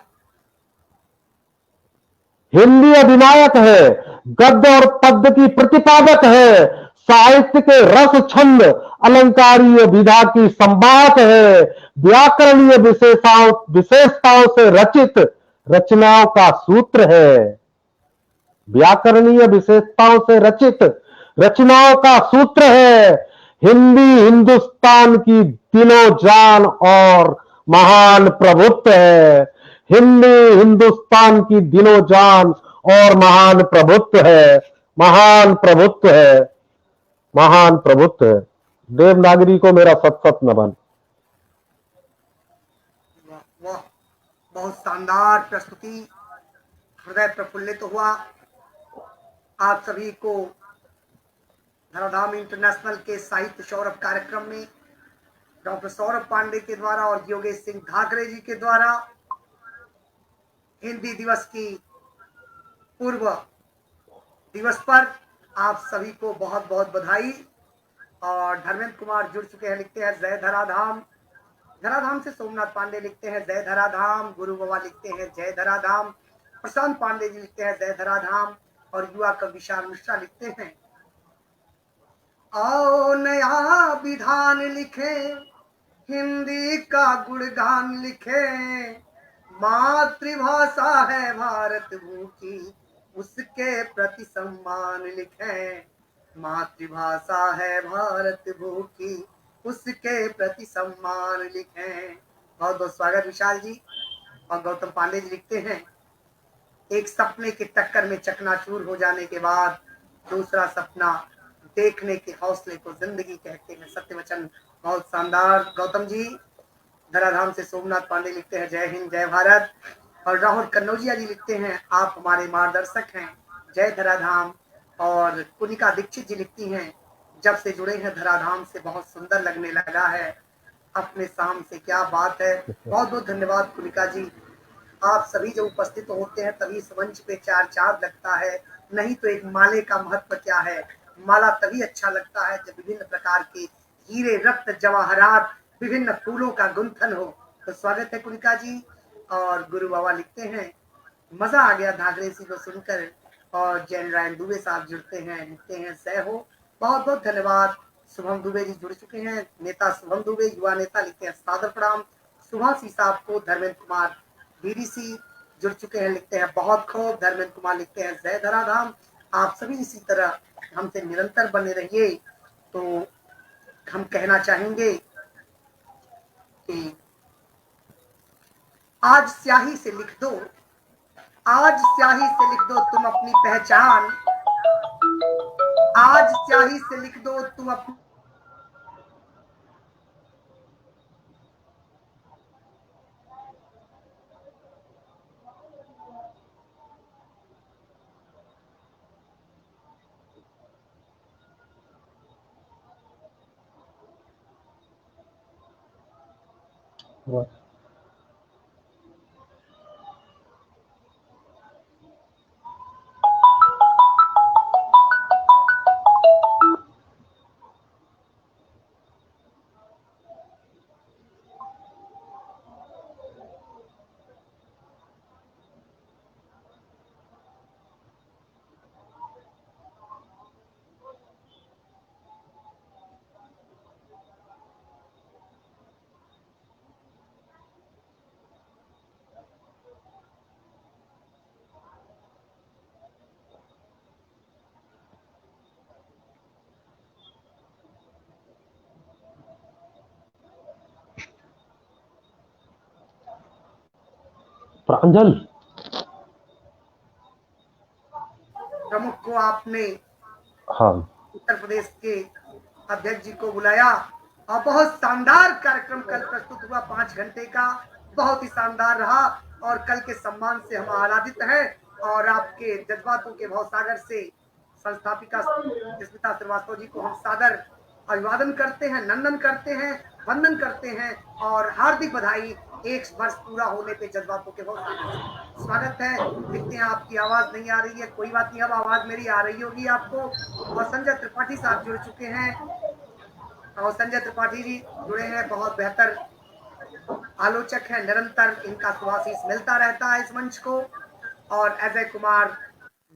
[SPEAKER 2] हिंदी अधिनायक है, गद्य और पद्य की प्रतिपादक है, साहित्य के रस छंद अलंकारीय विधा की संवाहक है, व्याकरणीय विशेषताओं से रचित रचनाओं का सूत्र है, व्याकरणीय विशेषताओं से रचित रचनाओं का सूत्र है। हिंदी हिंदुस्तान की दिलो जान और महान प्रभुत्व है, हिंदी हिंदुस्तान की दिलो जान और महान प्रभुत्व है, महान प्रभुत्व है, महान प्रभुत्व है। देवनागरी को मेरा सत सत नमन।
[SPEAKER 1] वाह, बहुत शानदार प्रस्तुति, हृदय प्रफुल्लित हुआ। आप सभी को धराधाम इंटरनेशनल के साहित्य सौरभ कार्यक्रम में डॉक्टर सौरभ पांडे के द्वारा और योगेश सिंह घाघरे जी के द्वारा हिंदी दिवस की पूर्व दिवस पर आप सभी को बहुत बहुत बधाई। और धर्मेंद्र कुमार जुड़ चुके हैं, लिखते हैं जय धराधाम। धराधाम से सोमनाथ पांडे लिखते हैं जय धराधाम। गुरु बाबा लिखते हैं जय धराधाम। प्रशांत पांडे जी लिखते हैं जय धराधाम। और युवा कवि विशाल मिश्रा लिखते हैं आओ नया विधान लिखे, हिंदी का गुणगान लिखे, मातृभाषा है भारत भूमि की, उसके प्रति सम्मान लिखे, मातृभाषा है भारत भूमि की, उसके प्रति सम्मान लिखे। बहुत बहुत स्वागत विशाल जी। और गौतम पांडे जी लिखते हैं एक सपने के टक्कर में चकनाचूर हो जाने के बाद दूसरा सपना देखने के हौसले को जिंदगी कहते हैं, सत्य वचन। बहुत शानदार गौतम जी। धराधाम से सोमनाथ पांडे लिखते हैं जय हिंद जय भारत। और राहुल कन्नौजिया जी लिखते हैं आप हमारे मार्गदर्शक हैं, जय धराधाम। और कुनिका दीक्षित जी लिखती हैं जब से जुड़े हैं धराधाम से बहुत सुंदर लगने लगा है, अपने शाम से क्या बात है। बहुत बहुत धन्यवाद कुनिका जी। आप सभी जब उपस्थित होते हैं तभी इस मंच पे चार चांद लगता है, नहीं तो एक माले का महत्व क्या है। माला तभी अच्छा लगता है जब विभिन्न प्रकार के हीरे रक्त जवाहरात विभिन्न फूलों का गुंथन हो। तो स्वागत है कुनिका जी। और गुरु बाबा लिखते हैं मजा आ गया घाघरे जी को सुनकर। और जैन रायन दुबे साहब जुड़ते हैं, लिखते हैं जय हो। बहुत बहुत धन्यवाद। शुभम दुबे जी जुड़ चुके हैं, नेता शुभम दुबे युवा नेता, लिखते हैं सादर प्रणाम। सुभाष साहब को धर्मेंद्र कुमार बीडीसी जुड़ चुके हैं, लिखते हैं बहुत खूब। धर्मेंद्र कुमार लिखते हैं जय धराधाम। आप सभी इसी तरह हमसे निरंतर बने रहिए। तो हम कहना चाहेंगे कि आज स्याही से लिख दो, आज स्याही से लिख दो तुम अपनी पहचान, आज स्याही से लिख दो तुम अपनी
[SPEAKER 2] प्रांजल,
[SPEAKER 1] प्रमुख को आपने
[SPEAKER 2] हाँ
[SPEAKER 1] उत्तर प्रदेश के अध्यक्ष जी को बुलाया और बहुत शानदार कार्यक्रम कल प्रस्तुत हुआ 5 घंटे का, बहुत ही शानदार रहा और कल के सम्मान से हम आराधित हैं और आपके जज्बातों के भवसागर से संस्थापिका स्मिता श्रीवास्तव जी को हम सादर अभिवादन करते हैं, नंदन करते हैं, वंदन करते हैं और हार्दिक बधाई 1 वर्ष पूरा होने पे जज्बातों के भवसागर से स्वागत है। देखते हैं आपकी आवाज नहीं आ रही है, कोई बात नहीं, अब आवाज मेरी आ रही होगी आपको। और संजय त्रिपाठी साहब जुड़ चुके हैं और संजय त्रिपाठी जी जुड़े हैं, बहुत बेहतर आलोचक हैं, निरंतर इनका सुआशीष मिलता रहता है इस मंच को। और अजय कुमार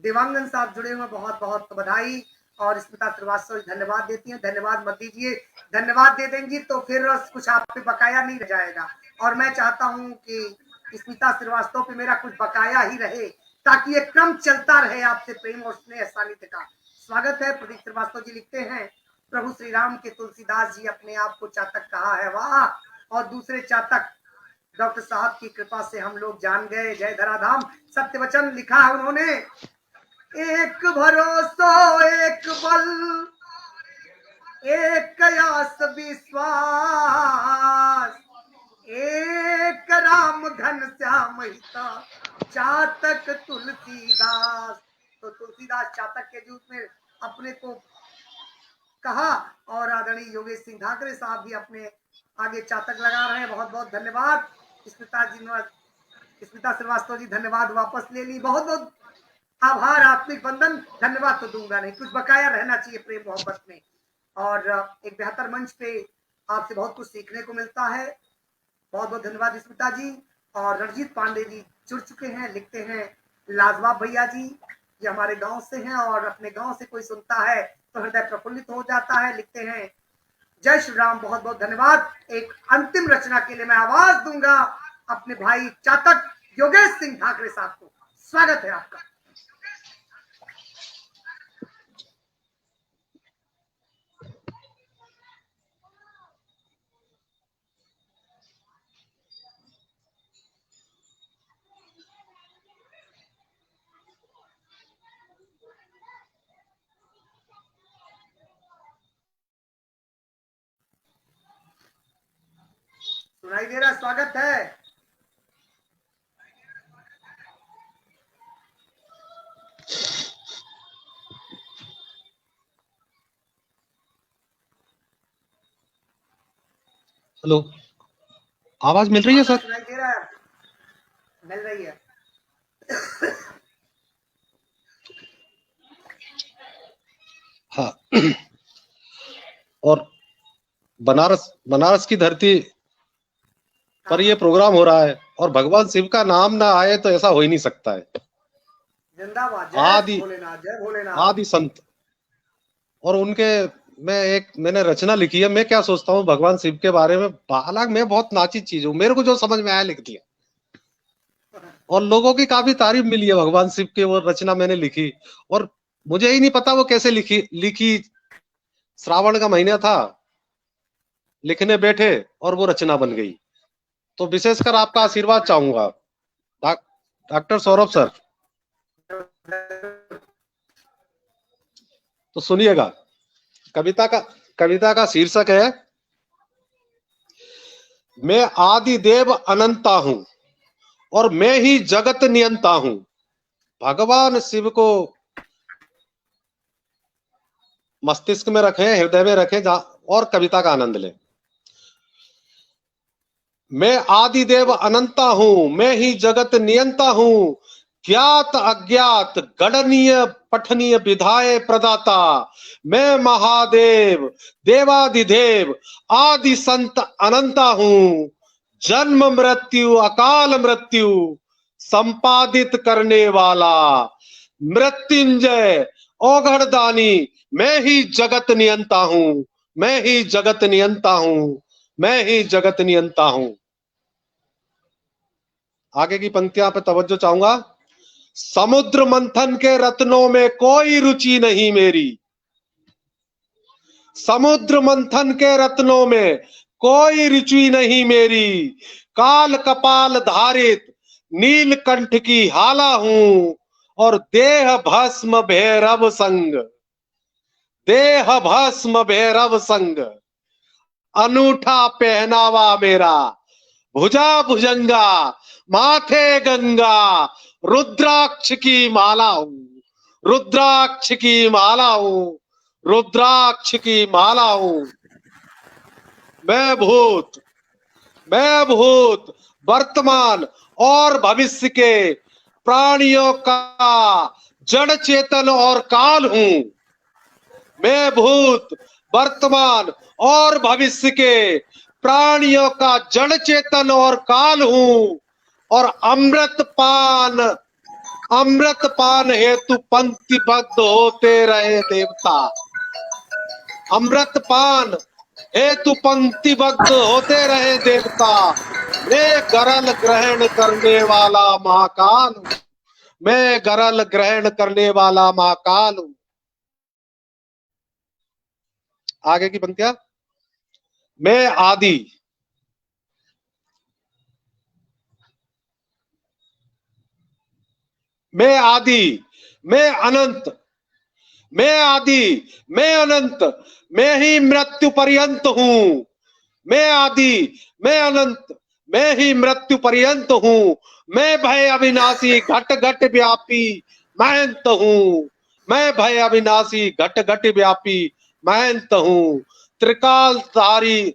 [SPEAKER 1] दिवांगन साहब जुड़े हुए, बहुत बहुत बधाई। और स्मिता श्रीवास्तव धन्यवाद देती हैं, धन्यवाद मत दीजिए, धन्यवाद दे देंगी तो फिर कुछ आप पे बकाया नहीं रह जाएगा और मैं चाहता हूं कि स्मिता श्रीवास्तव पे मेरा कुछ बकाया ही रहे ताकि ये क्रम चलता रहे आपसे प्रेम और स्नेह सानिध्य का। स्वागत है। प्रदीप श्रीवास्तव जी लिखते हैं, प्रभु श्री राम के तुलसीदास जी अपने आप को चातक कहा है, वाह। और दूसरे चातक डॉक्टर साहब की कृपा से हम लोग जान गए, जय धराधाम। सत्य वचन लिखा है उन्होंने, एक भरोसा एक बल एक आस विश्वास, एक राम घन श्याम हिता चातक तुलसीदास। तो तुलसीदास चातक के रूप में अपने को कहा और आदरणीय योगेश सिंह ठाकरे साहब भी अपने आगे चातक लगा रहे हैं, बहुत बहुत धन्यवाद। स्मिता श्रीवास्तव जी धन्यवाद वापस ले ली, बहुत बहुत आभार, आत्मिक बंधन, धन्यवाद तो दूंगा नहीं, कुछ बकाया रहना चाहिए प्रेम मोहब्बत में। और एक बेहतर मंच पे आपसे बहुत कुछ सीखने को मिलता है, बहुत बहुत धन्यवाद स्मिता जी। और रणजीत पांडे जी जुड़ चुके हैं, लिखते हैं लाजवाब भैया जी, ये हमारे गांव से हैं और अपने गांव से कोई सुनता है तो हृदय प्रफुल्लित हो जाता है। लिखते हैं जय श्री राम, बहुत बहुत धन्यवाद। एक अंतिम रचना के लिए मैं आवाज दूंगा अपने भाई चातक योगेश सिंह ठाकरे साहब को, स्वागत है आपका। सुनाई दे रहा, स्वागत है।
[SPEAKER 3] हेलो, आवाज मिल रही है सर?
[SPEAKER 1] सुनाई दे रहा है, मिल रही है।
[SPEAKER 3] हाँ। और बनारस की धरती पर ये प्रोग्राम हो रहा है और भगवान शिव का नाम ना आए तो ऐसा हो ही नहीं सकता है।
[SPEAKER 1] जिंदाबाद,
[SPEAKER 3] आदि
[SPEAKER 1] भोलेनाथ, जय भोलेनाथ।
[SPEAKER 3] आदि संत और उनके मैंने रचना लिखी है। मैं क्या सोचता हूँ भगवान शिव के बारे में, हालांकि मैं बहुत नाची चीज हूँ, मेरे को जो समझ में आया लिख दिया और लोगों की काफी तारीफ मिली है भगवान शिव के। वो रचना मैंने लिखी और मुझे ही नहीं पता वो कैसे लिखी। श्रावण का महीना था, लिखने बैठे और वो रचना बन गई। तो विशेषकर आपका आशीर्वाद चाहूंगा डॉक्टर सौरभ सर। तो सुनिएगा, कविता का शीर्षक है, मैं आदि देव अनंता हूं और मैं ही जगत नियंता हूं। भगवान शिव को मस्तिष्क में रखें, हृदय में रखें और कविता का आनंद लें। मैं आदिदेव अनंता हूं, मैं ही जगत नियंता हूं, ज्ञात अज्ञात गणनीय पठनीय विधाय प्रदाता, मैं महादेव देवादिदेव आदि संत अनंता हूं, जन्म मृत्यु अकाल मृत्यु संपादित करने वाला, मृत्युंजय औघड़दानी, मैं ही जगत नियंता हूं, मैं ही जगत नियंता हूं, मैं ही जगत नियंता हूं। आगे की पंक्तियां पे तवज्जो चाहूंगा। समुद्र मंथन के रत्नों में कोई रुचि नहीं मेरी, समुद्र मंथन के रत्नों में कोई रुचि नहीं मेरी, काल कपाल धारित नीलकंठ की हाला हूं, और देह भस्म भैरव संग, देह भस्म भैरव संग, अनूठा पहनावा मेरा, भुजा भुजंगा माथे गंगा, रुद्राक्ष की माला हूं, रुद्राक्ष की माला हूं, रुद्राक्ष की माला हूं। मैं भूत वर्तमान और भविष्य के प्राणियों का जड़ चेतन और काल हूं। मैं भूत वर्तमान और भविष्य के प्राणियों का जड़ चेतन और काल हूं, और अमृत पान हेतु पंक्तिबद्ध होते रहे देवता, अमृत पान हेतु पंक्तिबद्ध होते रहे देवता। मैं गरल ग्रहण करने वाला महाकाल हूं, मैं गरल ग्रहण करने वाला महाकाल हूं। आगे की पंक्तियां। मैं आदि, मैं आदि, मैं अनंत, मैं आदि, मैं अनंत, मैं ही मृत्यु पर्यंत हूं। मैं आदि, मैं अनंत, मैं ही मृत्यु पर्यंत हूं। मैं भय अविनाशी घट घट व्यापी महंत हूं। मैं भय अविनाशी घट घट व्यापी महंत हूं। त्रिकालधारी,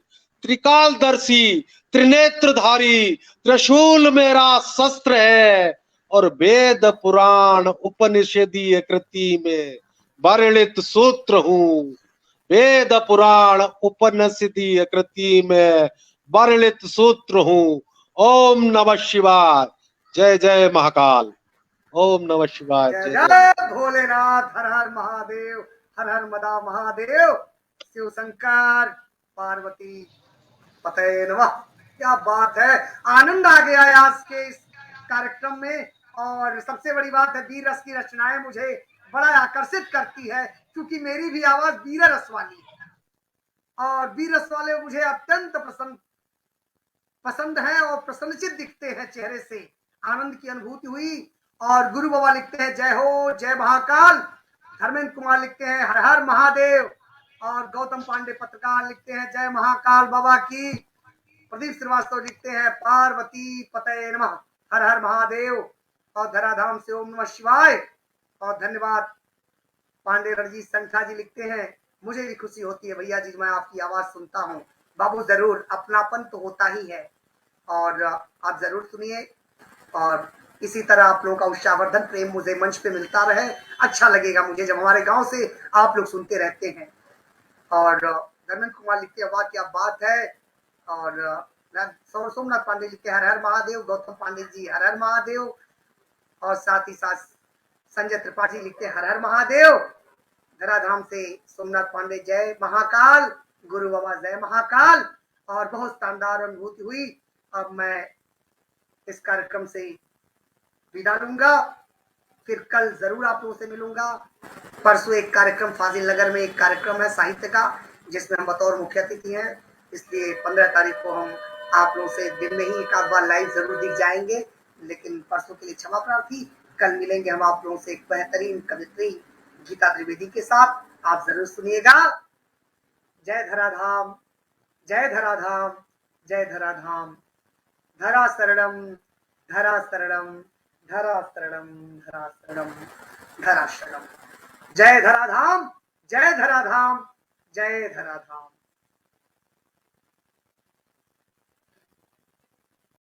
[SPEAKER 3] त्रिकालदर्शी, त्रिनेत्रधारी, त्रिशूल मेरा शस्त्र है, और वेद पुराण उपनिषदीय कृति में वर्णित सूत्र हूं। वेद पुराण उपनिषदीय कृति में वर्णित सूत्र हूं। ओम नमः शिवाय, जय जय महाकाल। ओम नमः शिवाय,
[SPEAKER 1] जय
[SPEAKER 3] जय जय
[SPEAKER 1] जय भोलेनाथ, हर हर महादेव, हर हर मदा महादेव, शिव शंकर पार्वती पते नमः। क्या बात है, आनंद आ गया है आज के इस कार्यक्रम में। और सबसे बड़ी बात है, वीर रस की रचनाएं मुझे बड़ा आकर्षित करती है, क्योंकि मेरी भी आवाज वीर रस वाली है, और वीर रस वाले मुझे अत्यंत पसंद है और प्रसन्नचित दिखते हैं चेहरे से। आनंद की अनुभूति हुई। और गुरु बाबा लिखते हैं जय हो जय महाकाल, धर्मेंद्र कुमार लिखते हैं हर हर महादेव, और गौतम पांडे पत्रकार लिखते हैं जय महाकाल बाबा की, प्रदीप श्रीवास्तव लिखते हैं पार्वती पते नमः, हर हर महादेव, और धराधाम से ओम नमः शिवाय। और धन्यवाद पांडे रणजीत संख्या जी लिखते हैं मुझे भी खुशी होती है भैया जी, मैं आपकी आवाज सुनता हूँ। बाबू जरूर, अपनापन तो होता ही है, और आप जरूर सुनिए, और इसी तरह आप लोगों का उत्साहवर्धन प्रेम मुझे मंच पे मिलता रहे। अच्छा लगेगा मुझे जब हमारे गांव से आप लोग सुनते रहते हैं। और धर्मेंद्र कुमार लिखते हैं वाह क्या बात है, और सोमनाथ पांडे लिखते हैं हर हर महादेव, गौतम पांडे जी हर हर महादेव, और साथ ही साथ संजय त्रिपाठी लिखते हैं हर हर महादेव। धराधाम से सोमनाथ पांडे जय महाकाल, गुरु बाबा जय महाकाल, और बहुत शानदार अनुभूति हुई। अब मैं इस कार्यक्रम से विदा लूंगा, फिर कल जरूर आप लोगों से मिलूंगा। परसों एक कार्यक्रम फाजिल नगर में एक कार्यक्रम है साहित्य का, जिसमें हम बतौर मुख्य अतिथि हैं, इसलिए 15 तारीख को हम आप लोगों से दिन में ही एक आध बार लाइव जरूर दिख जाएंगे, लेकिन परसों के लिए क्षमा प्रार्थी। कल मिलेंगे हम आप लोगों से एक बेहतरीन कवित्री गीता त्रिवेदी के साथ, आप जरूर सुनिएगा। जय धराधाम, जय धराधाम, जय धराधाम, धरा शरणम, धरा शरणम, धरा शरणम, धरा शरणम, धरा शरणम। जय धराधाम, जय धराधाम, जय धराधाम।